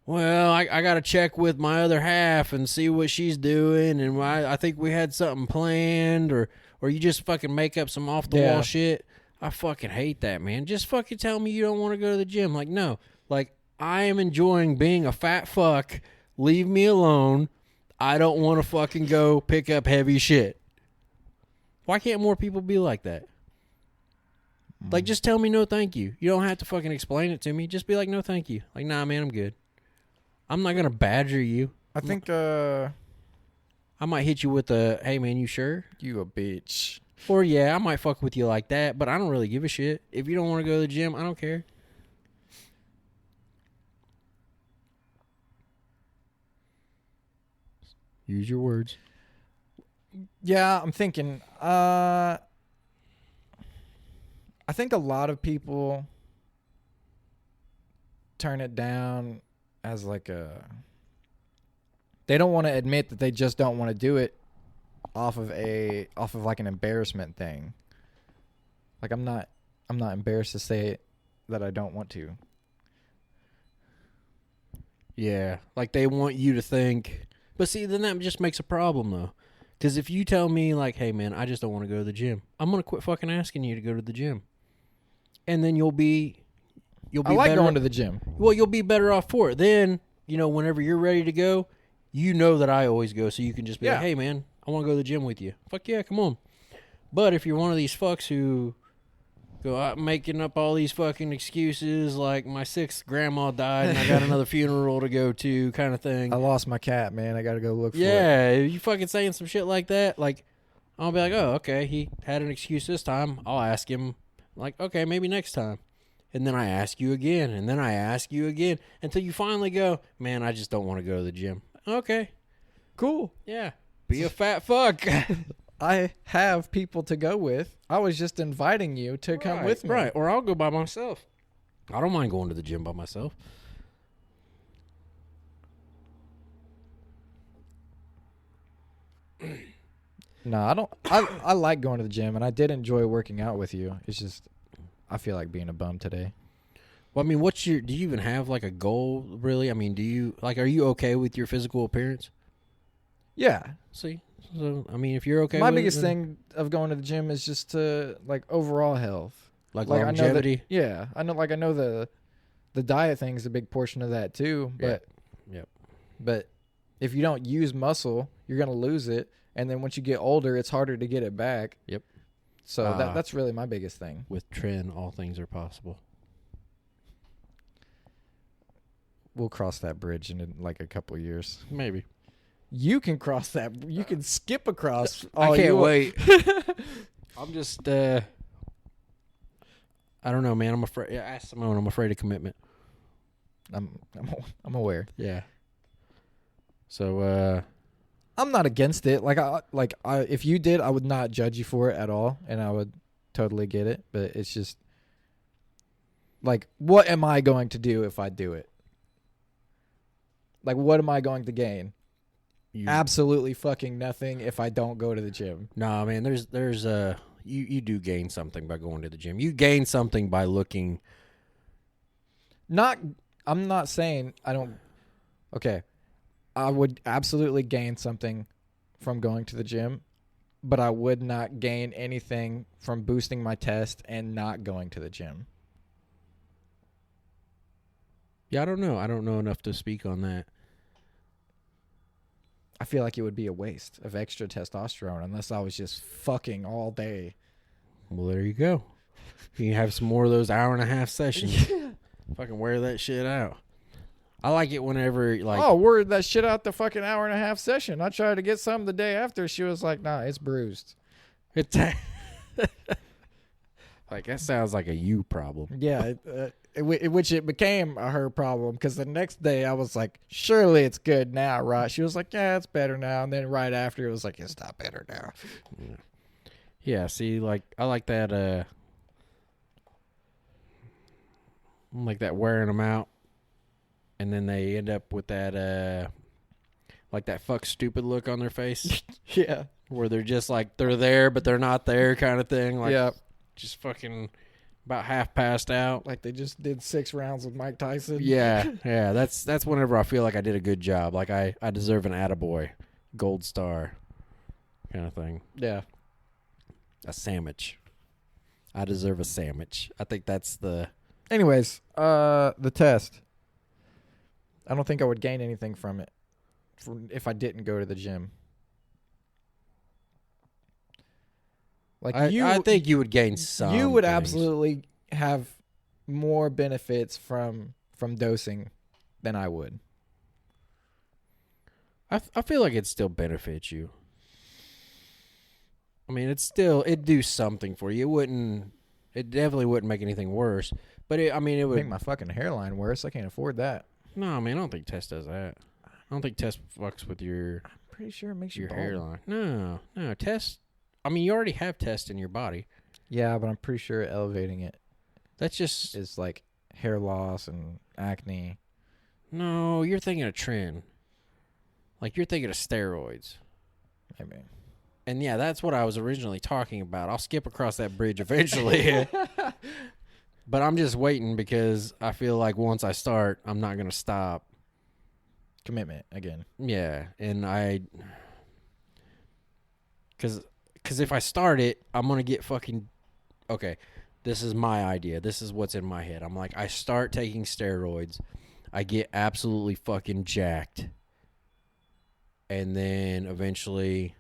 A: well, I got to check with my other half and see what she's doing, and I think we had something planned, or you just fucking make up some off the wall shit. I fucking hate that, man. Just fucking tell me you don't want to go to the gym. Like, no. Like, I am enjoying being a fat fuck. Leave me alone. I don't want to fucking go pick up heavy shit. Why can't more people be like that? Like, just tell me no thank you. You don't have to fucking explain it to me. Just be like, no thank you. Like, nah, man, I'm good. I'm not going to badger you.
B: I think,
A: I might hit you with a, hey, man, you sure?
B: you a bitch.
A: Or, yeah, I might fuck with you like that, but I don't really give a shit. If you don't want to go to the gym, I don't care. Use your words.
B: Yeah, I'm thinking, I think a lot of people turn it down as like they don't want to admit that they just don't want to do it off of like an embarrassment thing. Like I'm not embarrassed to say that I don't want to.
A: Yeah, like they want you to think. But see, then that just makes a problem, though. Because if you tell me, like, hey, man, I just don't want to go to the gym, I'm going to quit fucking asking you to go to the gym. And then you'll be
B: I like
A: better
B: going to the gym.
A: Well, you'll be better off for it. Then, whenever you're ready to go, you know that I always go, so you can just be like, hey, man, I want to go to the gym with you. Fuck yeah, come on. But if you're one of these fucks who go out making up all these fucking excuses, like my 6th grandma died and I got another funeral to go to, kind of thing.
B: I lost my cat, man. I got to go look for it.
A: Yeah, if you fucking saying some shit like that, like, I'll be like, oh, okay, he had an excuse this time. I'll ask him, like, okay, maybe next time. And then I ask you again, and then I ask you again, until you finally go, man, I just don't want to go to the gym. Okay.
B: Cool.
A: Yeah. Be a fat fuck.
B: I have people to go with. I was just inviting you to come with me.
A: Right, or I'll go by myself. I don't mind going to the gym by myself.
B: No, I don't. I like going to the gym, and I did enjoy working out with you. It's just, I feel like being a bum today.
A: Well, I mean, do you even have like a goal, really? I mean, are you okay with your physical appearance?
B: Yeah.
A: See? So, I mean, if you're okay
B: My
A: with
B: biggest
A: it,
B: thing of going to the gym is just to, like, overall health.
A: like
B: Like
A: longevity.
B: I know the diet thing is a big portion of that too, but
A: Yep.
B: But if you don't use muscle, you're going to lose it, and then once you get older, it's harder to get it back.
A: Yep.
B: So that's really my biggest thing.
A: With Tren, all things are possible.
B: We'll cross that bridge in like a couple of years.
A: Maybe.
B: You can cross that. You can skip across.
A: I can't wait. I'm just, I don't know, man. I'm afraid. Yeah, ask Simone. I'm afraid of commitment.
B: I'm aware.
A: Yeah. So,
B: I'm not against it. If you did, I would not judge you for it at all, and I would totally get it. But it's just like, what am I going to do if I do it? Like, what am I going to gain? Absolutely fucking nothing if I don't go to the gym.
A: Nah, man. There's you do gain something by going to the gym. You gain something by looking.
B: I'm not saying I don't. Okay. I would absolutely gain something from going to the gym, but I would not gain anything from boosting my test and not going to the gym.
A: Yeah, I don't know. I don't know enough to speak on that.
B: I feel like it would be a waste of extra testosterone unless I was just fucking all day.
A: Well, there you go. You can have some more of those hour-and-a-half sessions. Fucking wear that shit out. I like it whenever, like...
B: Oh, word that shit out the fucking hour-and-a-half session. I tried to get some the day after. She was like, nah, it's bruised.
A: Like, that sounds like a you problem.
B: Yeah, which it became a her problem, because the next day I was like, surely it's good now, right? She was like, yeah, it's better now. And then right after, it was like, it's not better now.
A: Yeah, see, like, I like that, like that wearing them out, and then they end up with that like that fuck stupid look on their face.
B: Yeah.
A: Where they're just like they're there but they're not there kind of thing. Like
B: Yeah.
A: just fucking about half passed out.
B: Like they just did 6 rounds with Mike Tyson.
A: Yeah, yeah. That's whenever I feel like I did a good job. Like I deserve an attaboy, gold star, kind of thing.
B: Yeah.
A: A sandwich. I deserve a sandwich. I think that's the.
B: Anyways, the test. I don't think I would gain anything from it if I didn't go to the gym. Like
A: I think you would gain some.
B: You would
A: things.
B: absolutely have more benefits from dosing than I would.
A: I feel like it still benefits you. I mean, it'd do something for you. It definitely wouldn't make anything worse. But it would
B: make my fucking hairline worse. I can't afford that.
A: No, man, I don't think test does that. I don't think test fucks with your.
B: I'm pretty sure it makes
A: your
B: you bald.
A: hairline. No, test. I mean, you already have test in your body.
B: Yeah, but I'm pretty sure elevating it
A: That's just
B: is like hair loss and acne.
A: no. You're thinking of trend. Like you're thinking of steroids.
B: Maybe.
A: And yeah, that's what I was originally talking about. I'll skip across that bridge eventually. But I'm just waiting because I feel like once I start, I'm not going to stop.
B: Commitment again.
A: Yeah, and Because if I start it, I'm going to get fucking... Okay, this is my idea. This is what's in my head. I'm like, I start taking steroids. I get absolutely fucking jacked. And then eventually,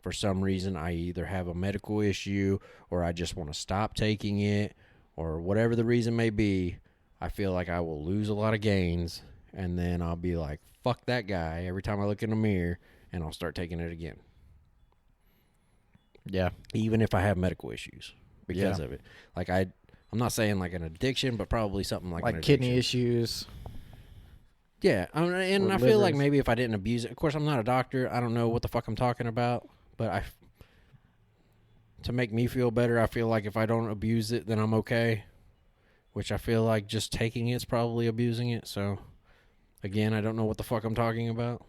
A: for some reason, I either have a medical issue or I just want to stop taking it or whatever the reason may be. I feel like I will lose a lot of gains and then I'll be like, fuck that guy every time I look in the mirror and I'll start taking it again.
B: Yeah.
A: Even if I have medical issues because of it. Like I'm not saying like an addiction, but probably something like an
B: kidney
A: addiction.
B: issues.
A: Yeah, and I feel like maybe if I didn't abuse it, of course I'm not a doctor, I don't know what the fuck I'm talking about, but to make me feel better, I feel like if I don't abuse it, then I'm okay, which I feel like just taking it's probably abusing it, so again, I don't know what the fuck I'm talking about.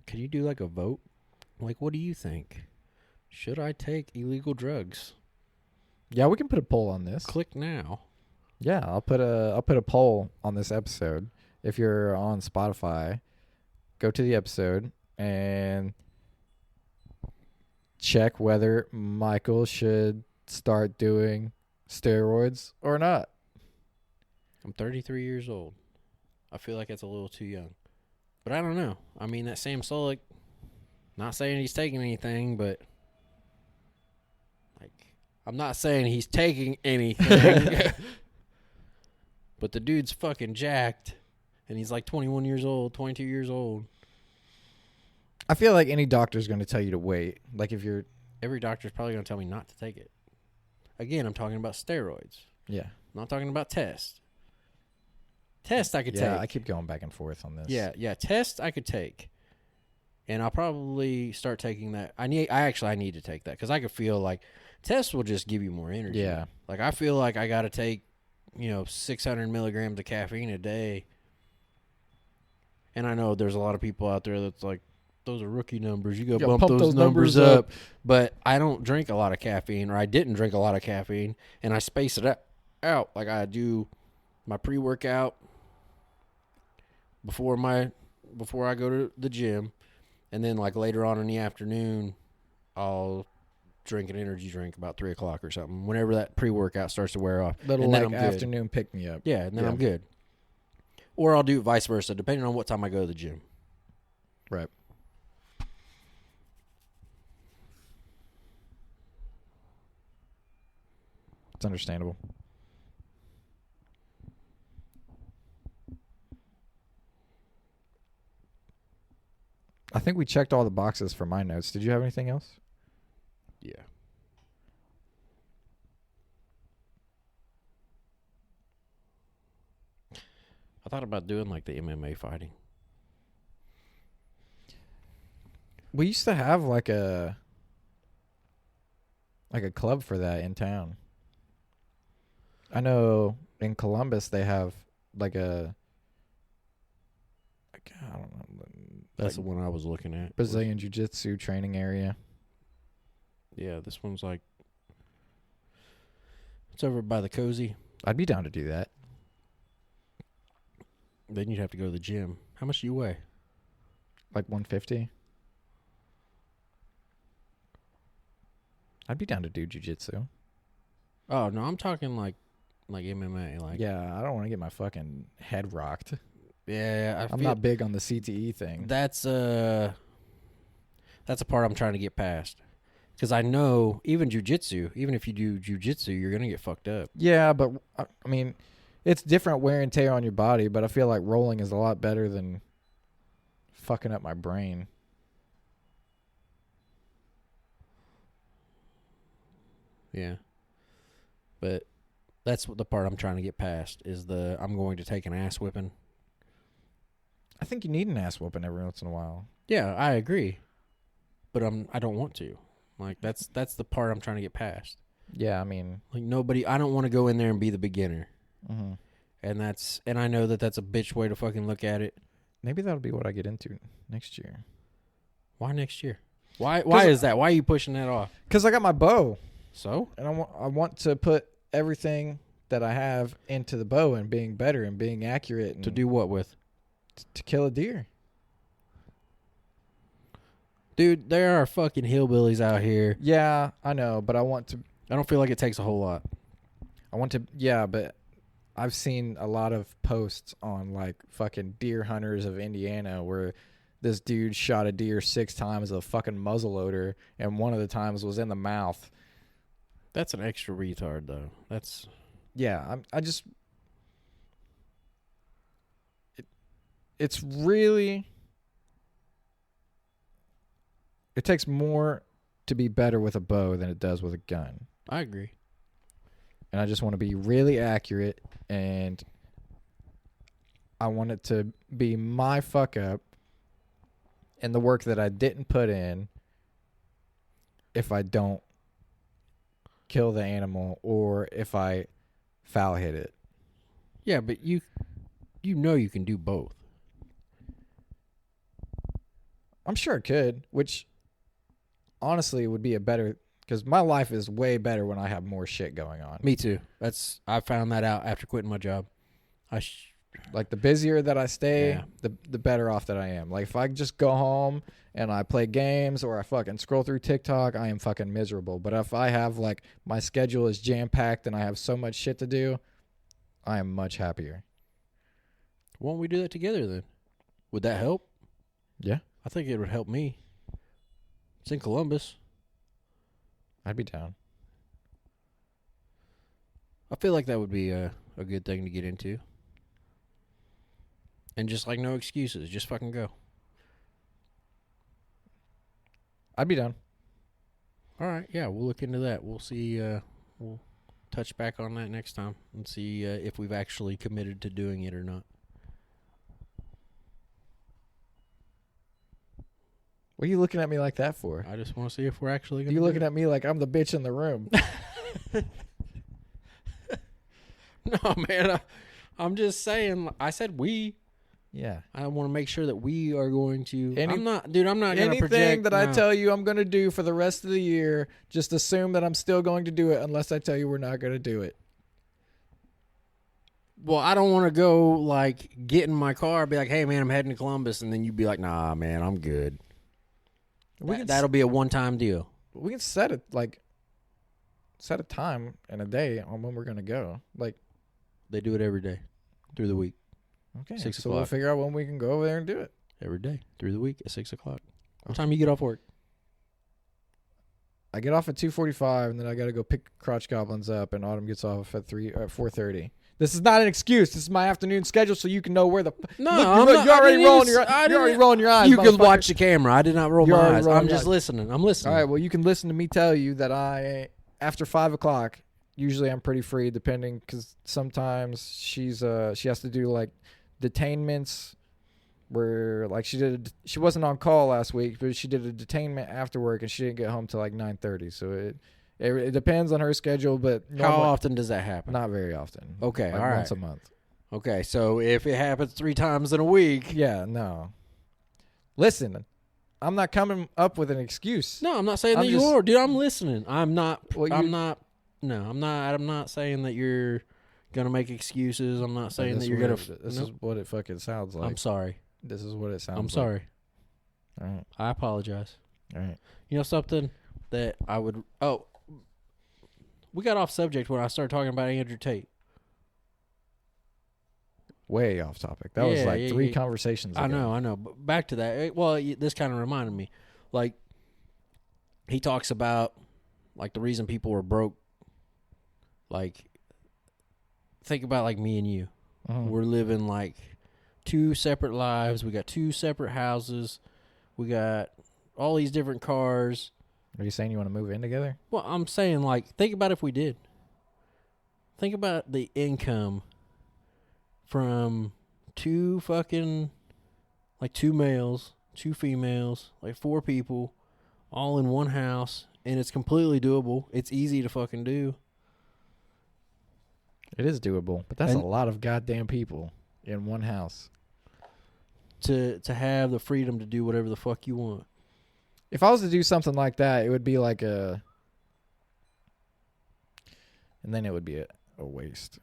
A: Could you do like a vote? Like, what do you think? Should I take illegal drugs?
B: Yeah, we can put a poll on this.
A: Click now.
B: Yeah, I'll put a poll on this episode. If you're on Spotify, go to the episode and check whether Michael should start doing steroids or not.
A: I'm 33 years old. I feel like that's a little too young. But I don't know. I mean, that Sam Sulek, not saying he's taking anything, but like, I'm not saying he's taking anything. But the dude's fucking jacked, and he's like 21 years old, 22 years old.
B: I feel like any doctor's going to tell you to wait. Like if you're...
A: Every doctor's probably going to tell me not to take it. Again, I'm talking about steroids.
B: Yeah.
A: I'm not talking about test. Test I could take.
B: Yeah, I keep going back and forth on this.
A: Yeah, test I could take. And I'll probably start taking that. I need to take that because I could feel like test will just give you more energy.
B: Yeah.
A: Like I feel like I got to take 600 milligrams of caffeine a day. And I know there's a lot of people out there that's like, those are rookie numbers. You got to bump those numbers up. But I don't drink a lot of caffeine, or I didn't drink a lot of caffeine, and I space it out. Like I do my pre-workout before I go to the gym, and then like later on in the afternoon, I'll drink an energy drink about 3 o'clock or something. Whenever that pre-workout starts to wear off,
B: Little
A: and then
B: like afternoon pick me up.
A: Yeah, and then I'm good. Or I'll do it vice versa, depending on what time I go to the gym.
B: Right. It's understandable. I think we checked all the boxes for my notes. Did you have anything else?
A: Yeah. I thought about doing like the MMA fighting.
B: We used to have like a club for that in town. I know in Columbus they have like I don't know,
A: That's
B: like
A: the one I was looking at.
B: Brazilian Jiu-Jitsu training area.
A: Yeah, this one's like, it's over by the Cozy.
B: I'd be down to do that.
A: Then you'd have to go to the gym. How much do you weigh?
B: Like 150. I'd be down to do jiu-jitsu.
A: Oh no, I'm talking like MMA. Like,
B: Yeah, I don't want to get my fucking head rocked.
A: yeah,
B: I'm not big on the CTE thing.
A: That's a part I'm trying to get past. Because I know even jujitsu, even if you do jujitsu, you're gonna get fucked up.
B: Yeah, but I mean, it's different wear and tear on your body. But I feel like rolling is a lot better than fucking up my brain.
A: Yeah, but that's the part I'm trying to get past is I'm going to take an ass whipping.
B: I think you need an ass whooping every once in a while.
A: Yeah, I agree, but I don't want to. Like that's the part I'm trying to get past.
B: Yeah, I mean,
A: Like nobody, I don't want to go in there and be the beginner.
B: mm-hmm.
A: And I know that that's a bitch way to fucking look at it.
B: Maybe that'll be what I get into next year.
A: Why next year? Why is that? Why are you pushing that off?
B: Because I got my bow,
A: So?
B: and I want to put everything that I have into the bow and being better and being accurate and
A: To do what with?
B: to kill a deer.
A: Dude, there are fucking hillbillies out here.
B: Yeah, I know, but I
A: don't feel like it takes a whole lot.
B: Yeah, but I've seen a lot of posts on like fucking deer hunters of Indiana where this dude shot a deer 6 times with a fucking muzzleloader, and one of the times was in the mouth.
A: That's an extra retard, though.
B: Yeah, it's really, it takes more to be better with a bow than it does with a gun.
A: I agree.
B: And I just want to be really accurate, and I want it to be my fuck up and the work that I didn't put in if I don't kill the animal or if I foul hit it.
A: Yeah, but you know you can do both.
B: I'm sure it could, which honestly would be a better, because my life is way better when I have more shit going on.
A: Me too. I found that out after quitting my job.
B: Like the busier that I stay,
A: Yeah.
B: the better off that I am. Like if I just go home and I play games or I fucking scroll through TikTok, I am fucking miserable. But if I have like my schedule is jam packed and I have so much shit to do, I am much happier.
A: Why don't we do that together then? Would that help?
B: Yeah,
A: I think it would help me. It's in Columbus.
B: I'd be down.
A: I feel like that would be a good thing to get into. And just like no excuses, just fucking go.
B: I'd be down.
A: All right, yeah, we'll look into that. We'll see. We'll touch back on that next time and see if we've actually committed to doing it or not.
B: What are you looking at me like that for?
A: I just want to see if we're actually going to.
B: You looking at me like I'm the bitch in the room.
A: No, man. I'm just saying. I said we.
B: Yeah.
A: I want to make sure that we are going to.
B: I'm
A: not going to project.
B: Anything that I tell you I'm going to do for the rest of the year, just assume that I'm still going to do it unless I tell you we're not going to do it.
A: Well, I don't want to go like get in my car, be like, "Hey, man, I'm heading to Columbus," and then you'd be like, "Nah, man, I'm good." That'll be a one-time deal.
B: We can set a time and a day on when we're going to go. Like
A: They do it every day through the week.
B: Okay,
A: 6
B: so we'll
A: o'clock.
B: figure out when we can go over there and do it.
A: Every day through the week at 6 o'clock. What time you get off work?
B: I get off at 2:45, and then I got to go pick crotch goblins up, and Autumn gets off at 4:30. This is not an excuse. This is my afternoon schedule, so you can know where the.
A: No,
B: Look, you're already rolling your eyes.
A: You can
B: motherfucker.
A: watch the camera. I did not roll
B: You're
A: my
B: already
A: eyes.
B: rolling
A: I'm
B: your
A: just
B: eyes.
A: listening. I'm listening.
B: All right, well, you can listen to me tell you that after 5 o'clock, usually I'm pretty free, depending, because sometimes she has to do like detainments where like she wasn't on call last week, but she did a detainment after work and she didn't get home till like 9:30. So It depends on her schedule, but
A: How often does that happen?
B: Not very often.
A: Okay,
B: like
A: all right.
B: once a month.
A: Okay, so if it happens 3 times in a week.
B: Yeah, no. Listen, I'm not coming up with an excuse.
A: No, I'm not saying that you are. Dude, I'm listening. I'm not saying that you're going to make excuses. I'm not saying that you're going to.
B: This is what it fucking sounds like.
A: I'm sorry.
B: This is what it sounds like.
A: I'm sorry.
B: All right.
A: I apologize.
B: All right.
A: You know something that I would. Oh, we got off subject when I started talking about Andrew Tate.
B: Way off topic. That was like 3 conversations ago.
A: I know. But back to that. Well, this kind of reminded me. Like, he talks about, like, the reason people were broke. Like, think about, like, me and you.
B: Uh-huh.
A: We're living, like, 2 separate lives. We got 2 separate houses. We got all these different cars.
B: Are you saying you want to move in together?
A: Well, I'm saying, like, think about if we did. Think about the income from 2 males, 2 females, like 4 people, all in one house, and it's completely doable. It's easy to fucking do.
B: It is doable, but that's a lot of goddamn people in one house.
A: To have the freedom to do whatever the fuck you want.
B: If I was to do something like that, it would be like and then it would be a waste.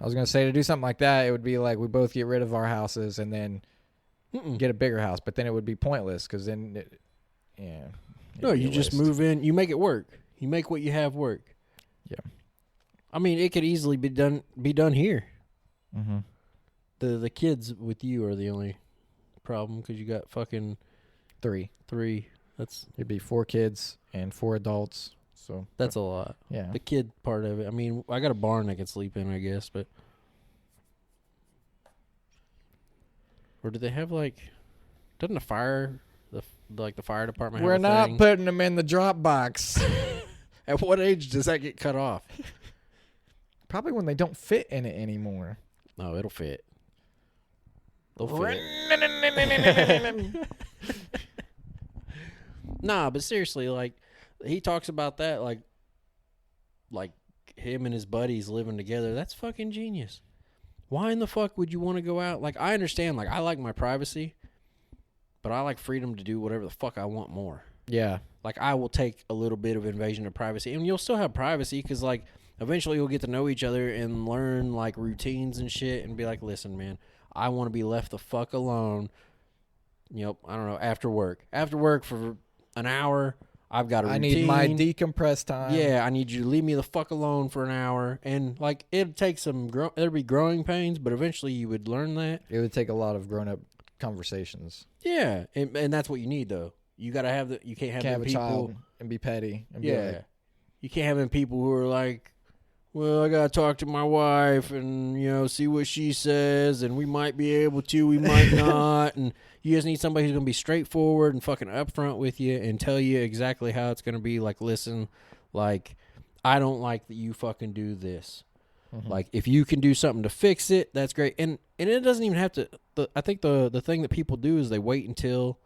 B: I was going to say to do something like that, it would be like we both get rid of our houses and then get a bigger house, but then it would be pointless because then,
A: No, you just move in. You make it work. You make what you have work.
B: Yeah.
A: I mean, it could easily be done here.
B: Mm-hmm.
A: The kids with you are the only problem because you got fucking
B: 3. It'd be 4 kids and 4 adults. So
A: that's a lot.
B: Yeah.
A: The kid part of it. I mean, I got a barn I can sleep in, I guess, but or do they have like? Doesn't the fire department?
B: We're
A: have a
B: not
A: thing?
B: putting them in the drop box.
A: At what age does that get cut off?
B: Probably when they don't fit in it anymore.
A: No, it'll fit. They'll fit. Nah, but seriously, like he talks about that, like him and his buddies living together. That's fucking genius. Why in the fuck would you want to go out? Like, I understand, like, I like my privacy, but I like freedom to do whatever the fuck I want more.
B: Yeah.
A: Like, I will take a little bit of invasion of privacy, and you'll still have privacy because, like, eventually you'll get to know each other and learn, like, routines and shit and be like, listen, man, I want to be left the fuck alone, you know, I don't know, after work. After work for an hour, I've got a routine.
B: I need my decompress time.
A: Yeah, I need you to leave me the fuck alone for an hour. And, like, it'd take there'd be growing pains, but eventually you would learn that.
B: It would take a lot of grown-up conversations.
A: Yeah, and that's what you need, though. You got to have you can't have
B: a
A: people,
B: child and be petty. And
A: yeah.
B: Be like,
A: you can't have them people who are like, well, I got to talk to my wife and, you know, see what she says, and we might be able to, we might not. And you just need somebody who's going to be straightforward and fucking upfront with you and tell you exactly how it's going to be. Like, listen, like, I don't like that you fucking do this. Mm-hmm. Like, if you can do something to fix it, that's great. And it doesn't even have to, I think the thing that people do is they wait until,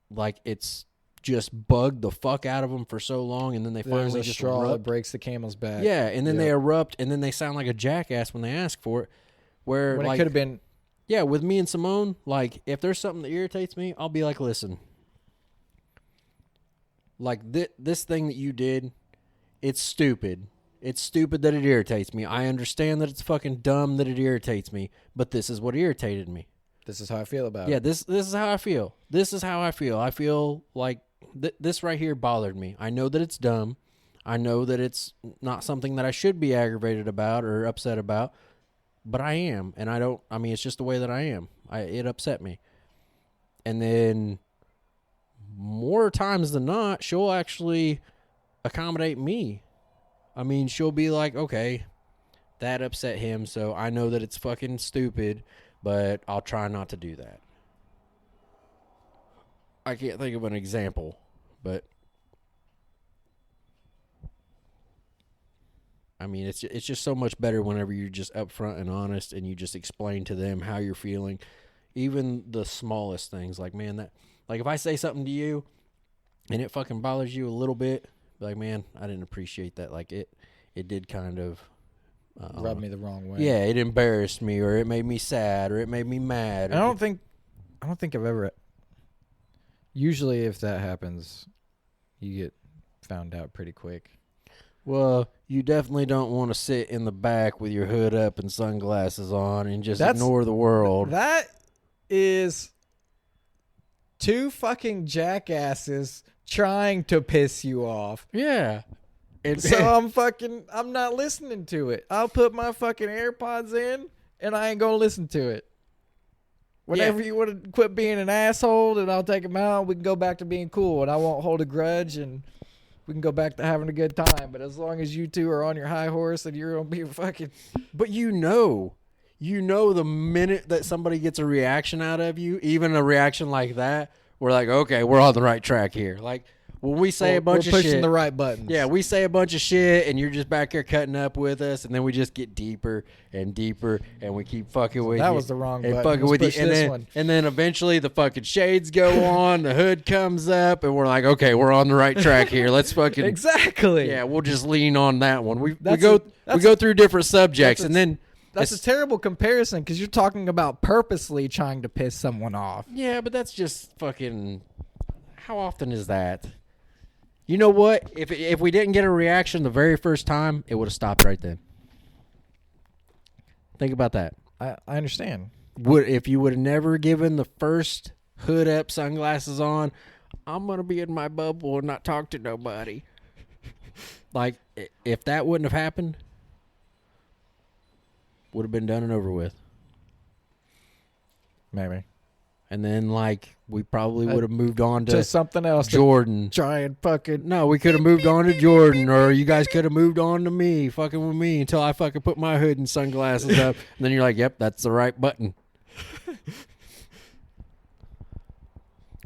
A: like, it's just bugged the fuck out of them for so long, and then they finally
B: there's a
A: just
B: straw
A: erupt.
B: that breaks the camel's back.
A: Yeah, and then they erupt, and then they sound like a jackass when they ask for it. Where
B: when
A: like,
B: it could have been.
A: Yeah, with me and Simone, like, if there's something that irritates me, I'll be like, listen, like, this thing that you did, it's stupid. It's stupid that it irritates me. I understand that it's fucking dumb that it irritates me, but this is what irritated me.
B: This is how I feel about it.
A: Yeah, this is how I feel. This is how I feel. I feel like this right here bothered me. I know that it's dumb. I know that it's not something that I should be aggravated about or upset about, but I am. And I mean, it's just the way that I am. It upset me. And then more times than not, she'll actually accommodate me. I mean, she'll be like, okay, that upset him, so I know that it's fucking stupid, but I'll try not to do that. I can't think of an example, but I mean, it's just so much better whenever you're just upfront and honest and you just explain to them how you're feeling. Even the smallest things, like, man, that, like, if I say something to you and it fucking bothers you a little bit, Be like, man, I didn't appreciate that. Like it did kind of
B: Rubbed me the wrong way.
A: Yeah, it embarrassed me, or it made me sad, or it made me mad.
B: I don't think I've ever. Usually, if that happens, you get found out pretty quick.
A: Well, you definitely don't want to sit in the back with your hood up and sunglasses on and just ignore the world.
B: That is two fucking jackasses trying to piss you off.
A: Yeah.
B: So I'm not listening to it. I'll put my fucking AirPods in and I ain't gonna listen to it. Whenever you want to quit being an asshole, then I'll take them out. We can go back to being cool, and I won't hold a grudge, and we can go back to having a good time. But as long as you two are on your high horse, and you're gonna be fucking.
A: But you know the minute that somebody gets a reaction out of you, even a reaction like that, we're like, okay, we're on the right track here. Like when we say a bunch of shit,
B: we're pushing the right buttons.
A: Yeah, we say a bunch of shit, and you're just back here cutting up with us, and then we just get deeper and deeper, and we keep fucking with you.
B: That was the wrong
A: and
B: button.
A: Fucking with you, and then eventually the fucking shades go on, the hood comes up, and we're like, okay, we're on the right track here. Let's fucking
B: exactly.
A: Yeah, we'll just lean on that one. We go through different subjects, and then.
B: That's a terrible comparison because you're talking about purposely trying to piss someone off.
A: Yeah, but that's just fucking. How often is that? You know what? If we didn't get a reaction the very first time, it would have stopped right then. Think about that.
B: I understand.
A: If you would have never given the first hood up, sunglasses on, I'm gonna be in my bubble and not talk to nobody. Like if that wouldn't have happened, would have been done and over with.
B: Maybe.
A: And then, like, we probably would have moved on to
B: something else.
A: Jordan.
B: Try and fucking.
A: No, we could have moved on to Jordan, or you guys could have moved on to me, fucking with me, until I fucking put my hood and sunglasses up. And then you're like, yep, that's the right button. Of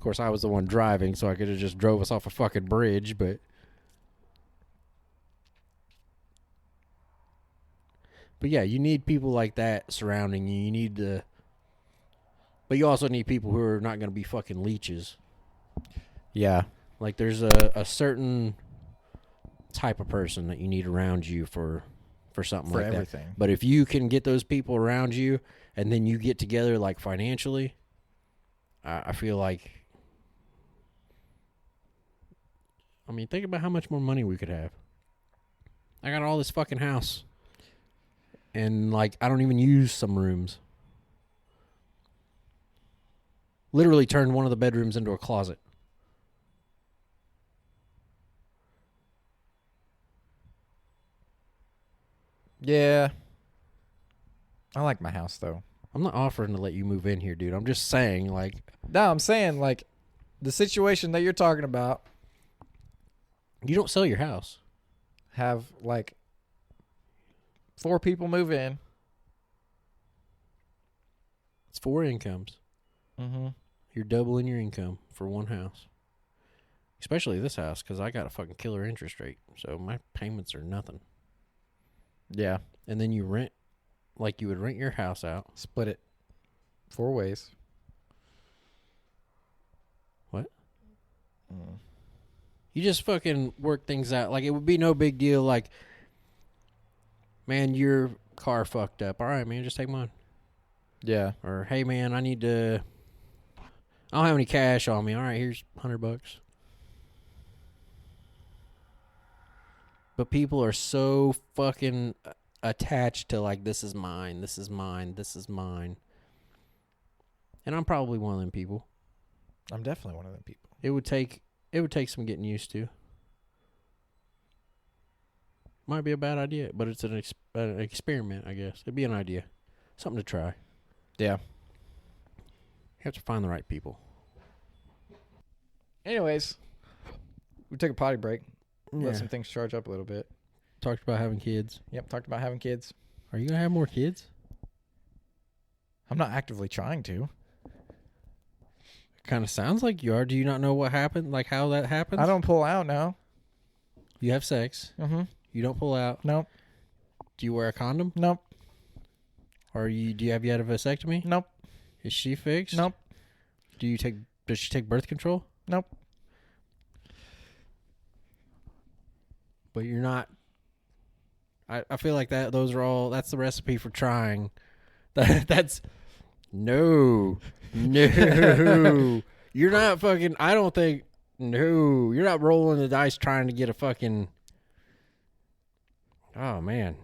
A: course, I was the one driving, so I could have just drove us off a fucking bridge, but. But yeah, you need people like that surrounding you. You need to. But you also need people who are not going to be fucking leeches.
B: Yeah.
A: Like there's a certain type of person that you need around you for something like
B: everything.
A: That. But if you can get those people around you and then you get together like financially, I feel like. I mean, think about how much more money we could have. I got all this fucking house. And like I don't even use some rooms. Literally turned one of the bedrooms into a closet.
B: Yeah. I like my house, though.
A: I'm not offering to let you move in here, dude. I'm just saying, like...
B: No, I'm saying, like, the situation that you're talking about...
A: You don't sell your house.
B: Have, like, 4 people move in.
A: It's 4 incomes.
B: Mm-hmm.
A: You're doubling your income for one house. Especially this house, because I got a fucking killer interest rate. So my payments are nothing.
B: Yeah.
A: And then you rent, like you would rent your house out.
B: Split it 4 ways.
A: What? You just fucking work things out. Like, it would be no big deal. Like, man, your car fucked up. All right, man, just take mine.
B: Yeah.
A: Or, hey, man, I don't have any cash on me. All right, here's $100. But people are so fucking attached to, like, this is mine, this is mine, this is mine. And I'm probably one of them people.
B: I'm definitely one of them people.
A: It would take some getting used to. Might be a bad idea, but it's an experiment, I guess. It'd be an idea. Something to try.
B: Yeah.
A: You have to find the right people.
B: Anyways, we took a potty break.
A: Yeah.
B: Let some things charge up a little bit.
A: Talked about having kids.
B: Yep, talked about having kids.
A: Are you going to have more kids?
B: I'm not actively trying to.
A: Kind of sounds like you are. Do you not know what happened? Like how that happens?
B: I don't pull out now.
A: You have sex.
B: Mm-hmm.
A: You don't pull out.
B: Nope.
A: Do you wear a condom?
B: Nope.
A: Or do you have you had a vasectomy?
B: Nope.
A: Is she fixed?
B: Nope.
A: Does she take birth control?
B: Nope.
A: but you're not. I feel like that's the recipe for trying. That's no. You're not fucking. I don't think. No, you're not rolling the dice trying to get a fucking. Oh man.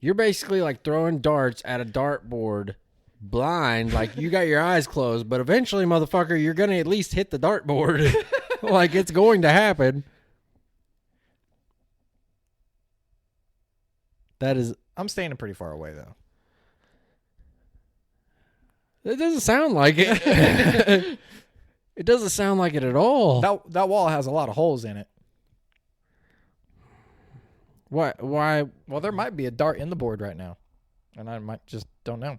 A: You're basically like throwing darts at a dartboard blind, like you got your eyes closed, but eventually, motherfucker, you're going to at least hit the dartboard. Like it's going to happen.
B: I'm standing pretty far away, though.
A: It doesn't sound like it. It doesn't sound like it at all.
B: That wall has a lot of holes in it.
A: What? Why?
B: Well, there might be a dart in the board right now, and I might just don't know.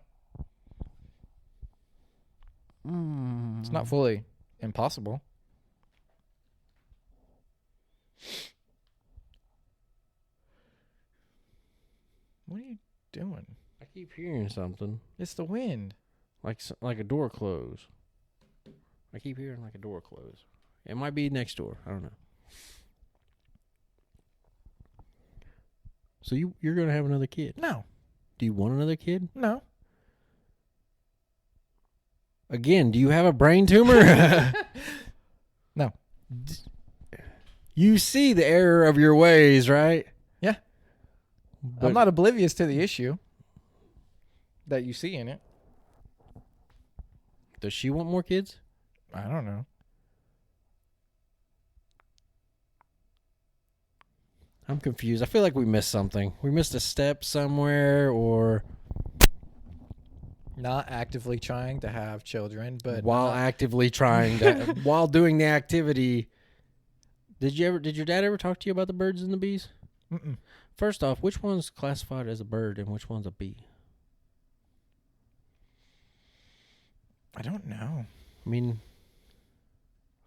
B: It's not fully impossible. What are you doing?
A: I keep hearing something.
B: It's the wind.
A: Like a door close. I keep hearing like a door close. It might be next door. I don't know. So you're going to have another kid?
B: No.
A: Do you want another kid?
B: No.
A: Again, do you have a brain tumor?
B: No.
A: You see the error of your ways, right?
B: Yeah.
A: But
B: I'm not oblivious to the issue that you see in it.
A: Does she want more kids?
B: I don't know.
A: I'm confused. I feel like we missed something. We missed a step somewhere, or
B: Not actively trying to have children, but
A: while actively trying to, while doing the activity. Did your dad ever talk to you about the birds and the bees?
B: Mm-mm.
A: First off, which one's classified as a bird and which one's a bee?
B: I don't know.
A: I mean,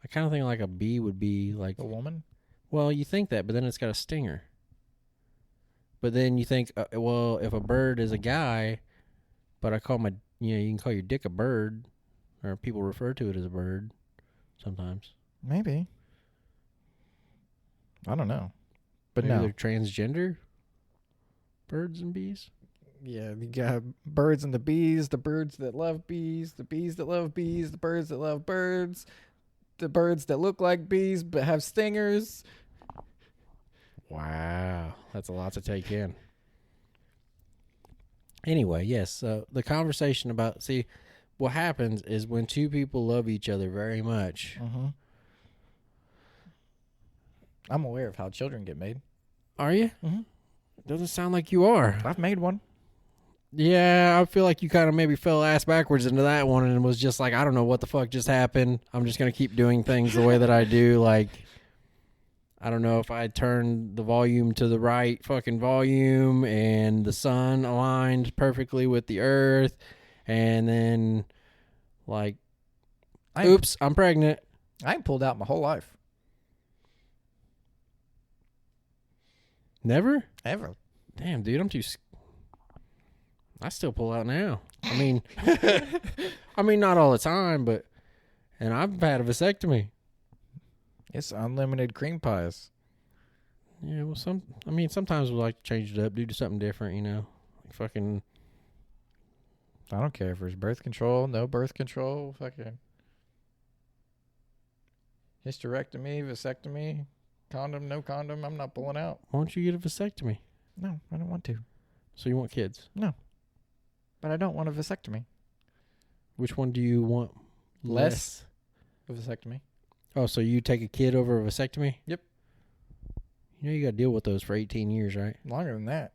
A: I kind of think like a bee would be like
B: A woman?
A: Well, you think that, but then it's got a stinger. But then you think, well, if a bird is a guy, but I call you can call your dick a bird, or people refer to it as a bird sometimes.
B: Maybe. I don't know. But
A: Maybe
B: no.
A: they're transgender birds and bees.
B: Yeah, you got birds and the bees, the birds that love bees, the bees that love bees, the birds that love birds, the birds that look like bees but have stingers.
A: Wow, that's a lot to take in. Anyway, yes, the conversation about, what happens is when two people love each other very much.
B: Mm-hmm. I'm aware of how children get made.
A: Are you?
B: Mm-hmm.
A: Doesn't sound like you are.
B: I've made one.
A: Yeah, I feel like you kind of maybe fell ass backwards into that one and was just like, I don't know what the fuck just happened. I'm just going to keep doing things the way that I do. Like, I don't know if I turned the volume to the right fucking volume and the sun aligned perfectly with the earth. And then, like, oops, I'm pregnant.
B: I ain't pulled out my whole life.
A: Never?
B: Ever.
A: Damn, dude, I still pull out now. I mean, not all the time, and I've had a vasectomy.
B: It's unlimited cream pies.
A: Yeah, well, sometimes we like to change it up, do something different, you know. Like fucking.
B: I don't care if there's birth control, no birth control, fucking hysterectomy, vasectomy, condom, no condom. I'm not pulling out.
A: Why don't you get a vasectomy?
B: No, I don't want to.
A: So you want kids?
B: No. But I don't want a vasectomy.
A: Which one do you want less?
B: A vasectomy.
A: Oh, so you take a kid over a vasectomy?
B: Yep.
A: You know you got to deal with those for 18 years, right?
B: Longer than that.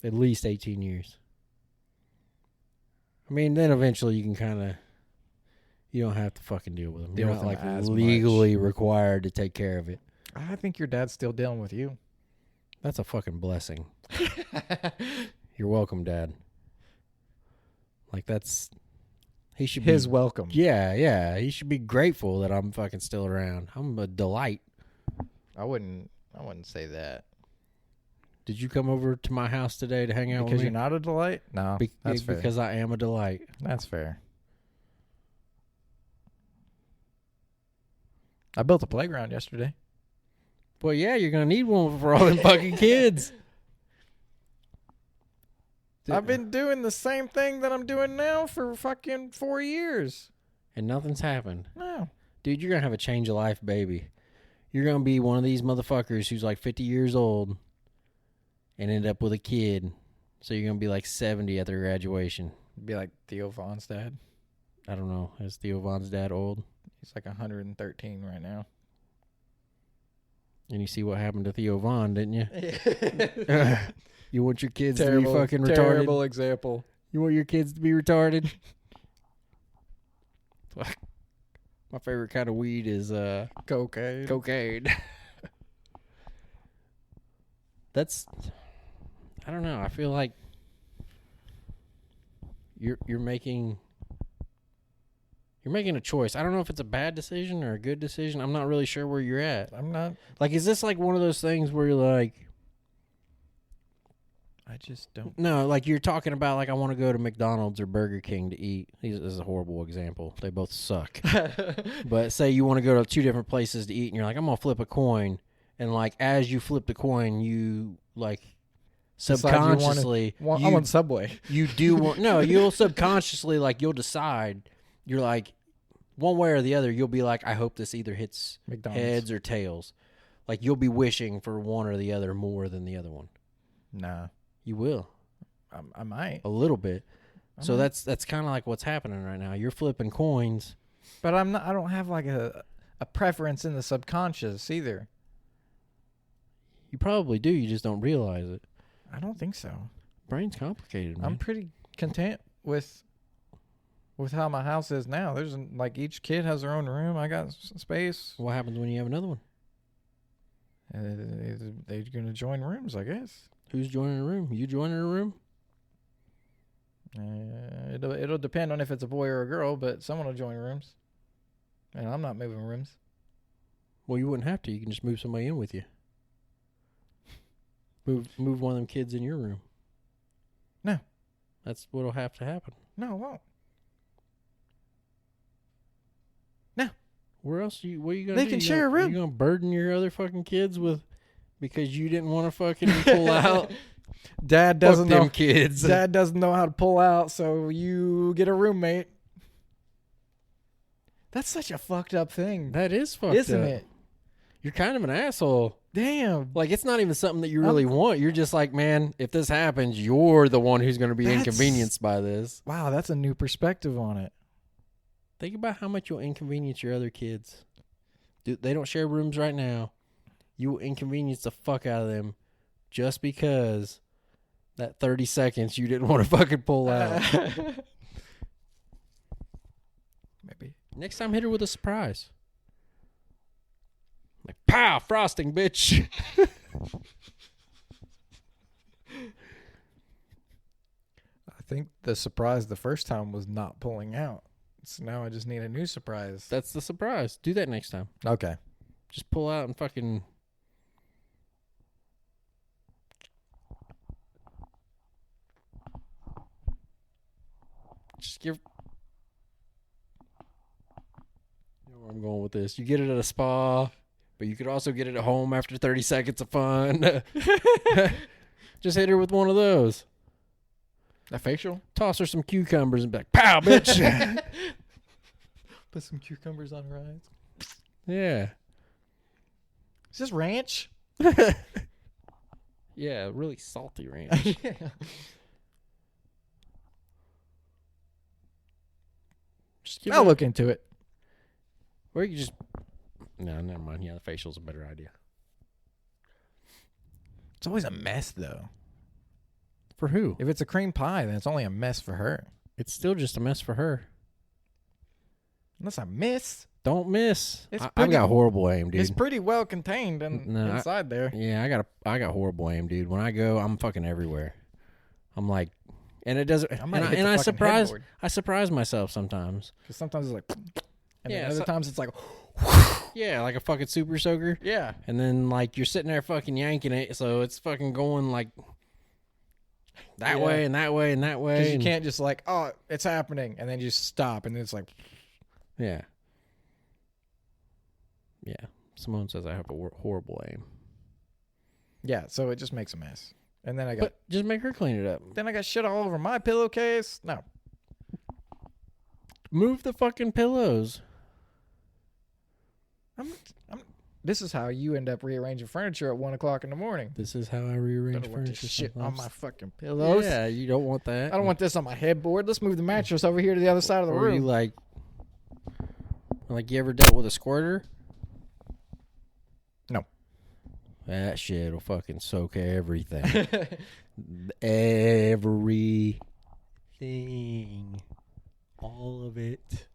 A: At least 18 years. I mean, then eventually you can kind of, you don't have to fucking deal with them. You're not like legally required to take care of it.
B: I think your dad's still dealing with you.
A: That's a fucking blessing. You're welcome, Dad. Like he should
B: His
A: be
B: welcome.
A: Yeah. He should be grateful that I'm fucking still around. I'm a delight.
B: I wouldn't say that.
A: Did you come over to my house today to hang out with me?
B: Because you're not a delight? No, that's fair.
A: Because I am a delight.
B: That's fair. I built a playground yesterday.
A: Well, yeah, you're gonna need one for all them fucking kids.
B: I've been doing the same thing that I'm doing now for fucking 4 years.
A: And nothing's happened.
B: No.
A: Dude, you're gonna have a change of life, baby. You're gonna be one of these motherfuckers who's like 50 years old and end up with a kid. So you're gonna be like 70 at their graduation.
B: Be like Theo Vaughn's dad.
A: I don't know. Is Theo Vaughn's dad old?
B: He's like 113 right now.
A: And you see what happened to Theo Vaughn, didn't you? You want your kids to be fucking retarded?
B: Terrible example.
A: You want your kids to be retarded? My favorite kind of weed is
B: Cocaine.
A: cocaine. That's, I don't know. I feel like you're making a choice. I don't know if it's a bad decision or a good decision. I'm not really sure where you're at.
B: I'm not.
A: Like, is this like one of those things where you're like,
B: I just don't.
A: no, like you're talking about like I want to go to McDonald's or Burger King to eat. This is a horrible example. They both suck. But say you want to go to 2 different places to eat and you're like, I'm going to flip a coin. And like as you flip the coin, you like subconsciously.
B: I want Subway.
A: You do want, no, you'll subconsciously like you'll decide. You're like one way or the other. You'll be like, I hope this either hits
B: McDonald's.
A: heads or tails. Like you'll be wishing for one or the other more than the other one.
B: Nah.
A: You will.
B: I might.
A: A little bit. So
B: might.
A: that's kind of like what's happening right now. You're flipping coins.
B: But I'm not. I don't have like a preference in the subconscious either.
A: You probably do. You just don't realize it.
B: I don't think so.
A: Brain's complicated, man.
B: I'm pretty content with how my house is now. There's like each kid has their own room. I got space.
A: What happens when you have another one?
B: They're gonna join rooms, I guess.
A: Who's joining a room? You joining a room?
B: It'll depend on if it's a boy or a girl, but someone will join rooms. And I'm not moving rooms.
A: Well, you wouldn't have to. You can just move somebody in with you. Move one of them kids in your room.
B: No.
A: That's what'll have to happen.
B: No, it won't.
A: Where else? What are you gonna
B: They
A: do?
B: can share a room.
A: You gonna burden your other fucking kids with because you didn't want to fucking pull out?
B: Dad doesn't
A: Fuck them
B: know.
A: kids.
B: Dad doesn't know how to pull out, so you get a roommate. That's such a fucked up thing,
A: That is fucked
B: isn't
A: up.
B: it?
A: You're kind of an asshole.
B: Damn.
A: Like, it's not even something that you really want. You're just like, man, if this happens, you're the one who's going to be inconvenienced by this.
B: Wow, that's a new perspective on it.
A: Think about how much you'll inconvenience your other kids. Dude, they don't share rooms right now. You will inconvenience the fuck out of them just because that 30 seconds you didn't want to fucking pull out.
B: Maybe.
A: Next time, hit her with a surprise. Like, pow, frosting, bitch.
B: I think the surprise the first time was not pulling out. So now I just need a new surprise.
A: That's the surprise. Do that next time.
B: Okay.
A: Just pull out and fucking... Just give... You know where I'm going with this. You get it at a spa, but you could also get it at home after 30 seconds of fun. Just hit her with one of those.
B: A facial?
A: Toss her some cucumbers and be like, pow, bitch.
B: Put some cucumbers on her eyes.
A: Yeah.
B: Is this ranch?
A: Yeah, really salty ranch.
B: Yeah.
A: Just give
B: I'll
A: it-
B: look into it.
A: Or you just... No, never mind. Yeah, the facial's a better idea.
B: It's always a mess, though.
A: For who?
B: If it's a cream pie, then it's only a mess for her.
A: It's still just a mess for her.
B: Unless I miss.
A: Don't miss.
B: It's
A: I've
B: pretty-
A: got horrible aim, dude.
B: It's pretty well contained
A: No,
B: inside there.
A: Yeah, I got horrible aim, dude. When I go, I'm fucking everywhere. I'm like, and it doesn't.
B: I might hit
A: And
B: the
A: I
B: fucking
A: surprise.
B: headboard.
A: I surprise myself sometimes.
B: Because sometimes it's like... And
A: Yeah,
B: then other
A: so-
B: times it's like...
A: Yeah, like a fucking super soaker.
B: Yeah.
A: And then like you're sitting there fucking yanking it, so it's fucking going like that
B: Yeah.
A: way and that way and that way.
B: Because you
A: and-
B: can't just like, oh, it's happening. And then you just stop. And then it's like...
A: Yeah. Yeah. Simone says I have a horrible aim.
B: Yeah, so it just makes a mess. And then
A: But just make her clean it up.
B: then I got shit all over my pillowcase. No.
A: Move the fucking pillows.
B: This is how you end up rearranging furniture at 1 o'clock in the morning.
A: This is how I rearrange
B: Don't want this
A: furniture.
B: shit on
A: sometimes.
B: my fucking pillows.
A: Yeah, you don't want that.
B: I don't want this on my headboard. Let's move the mattress over here to the other side of the
A: Or you
B: room.
A: like you ever dealt with a squirter?
B: No.
A: That shit will fucking soak everything. Everything. All of it.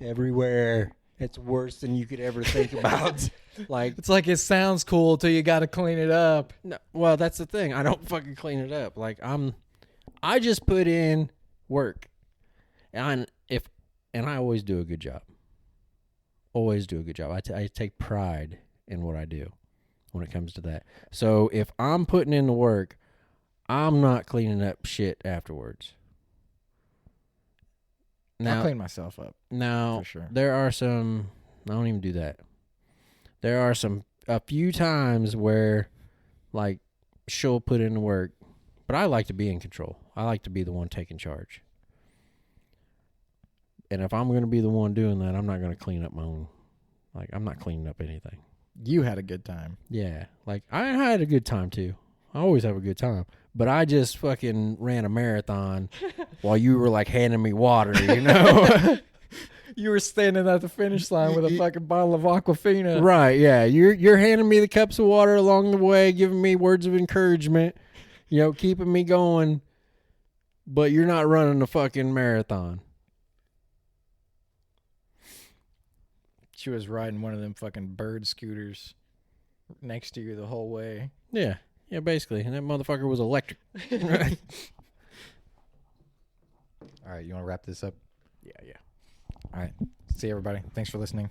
A: Everywhere. It's worse than you could ever think about. Like,
B: It's like it sounds cool till you got to clean it up.
A: no, well, that's the thing. I don't fucking clean it up. Like, I just put in work. And I always do a good job. Always do a good job. I take pride in what I do when it comes to that. So if I'm putting in the work, I'm not cleaning up shit afterwards.
B: I'll clean myself up.
A: Now,
B: for sure.
A: there are some, I don't even do that. There are a few times where, like, she'll put in the work, but I like to be in control. I like to be the one taking charge. And if I'm going to be the one doing that, I'm not going to clean up my own. Like, I'm not cleaning up anything.
B: You had a good time.
A: Yeah. Like, I had a good time, too. I always have a good time. But I just fucking ran a marathon while you were, like, handing me water, you know?
B: You were standing at the finish line with a fucking bottle of Aquafina.
A: Right, yeah. You're handing me the cups of water along the way, giving me words of encouragement, you know, keeping me going. But you're not running a fucking marathon.
B: She was riding one of them fucking bird scooters next to you the whole way.
A: Yeah. Yeah, basically. And that motherfucker was electric.
B: All right, you want to wrap this up?
A: Yeah.
B: All right. See you, everybody. Thanks for listening.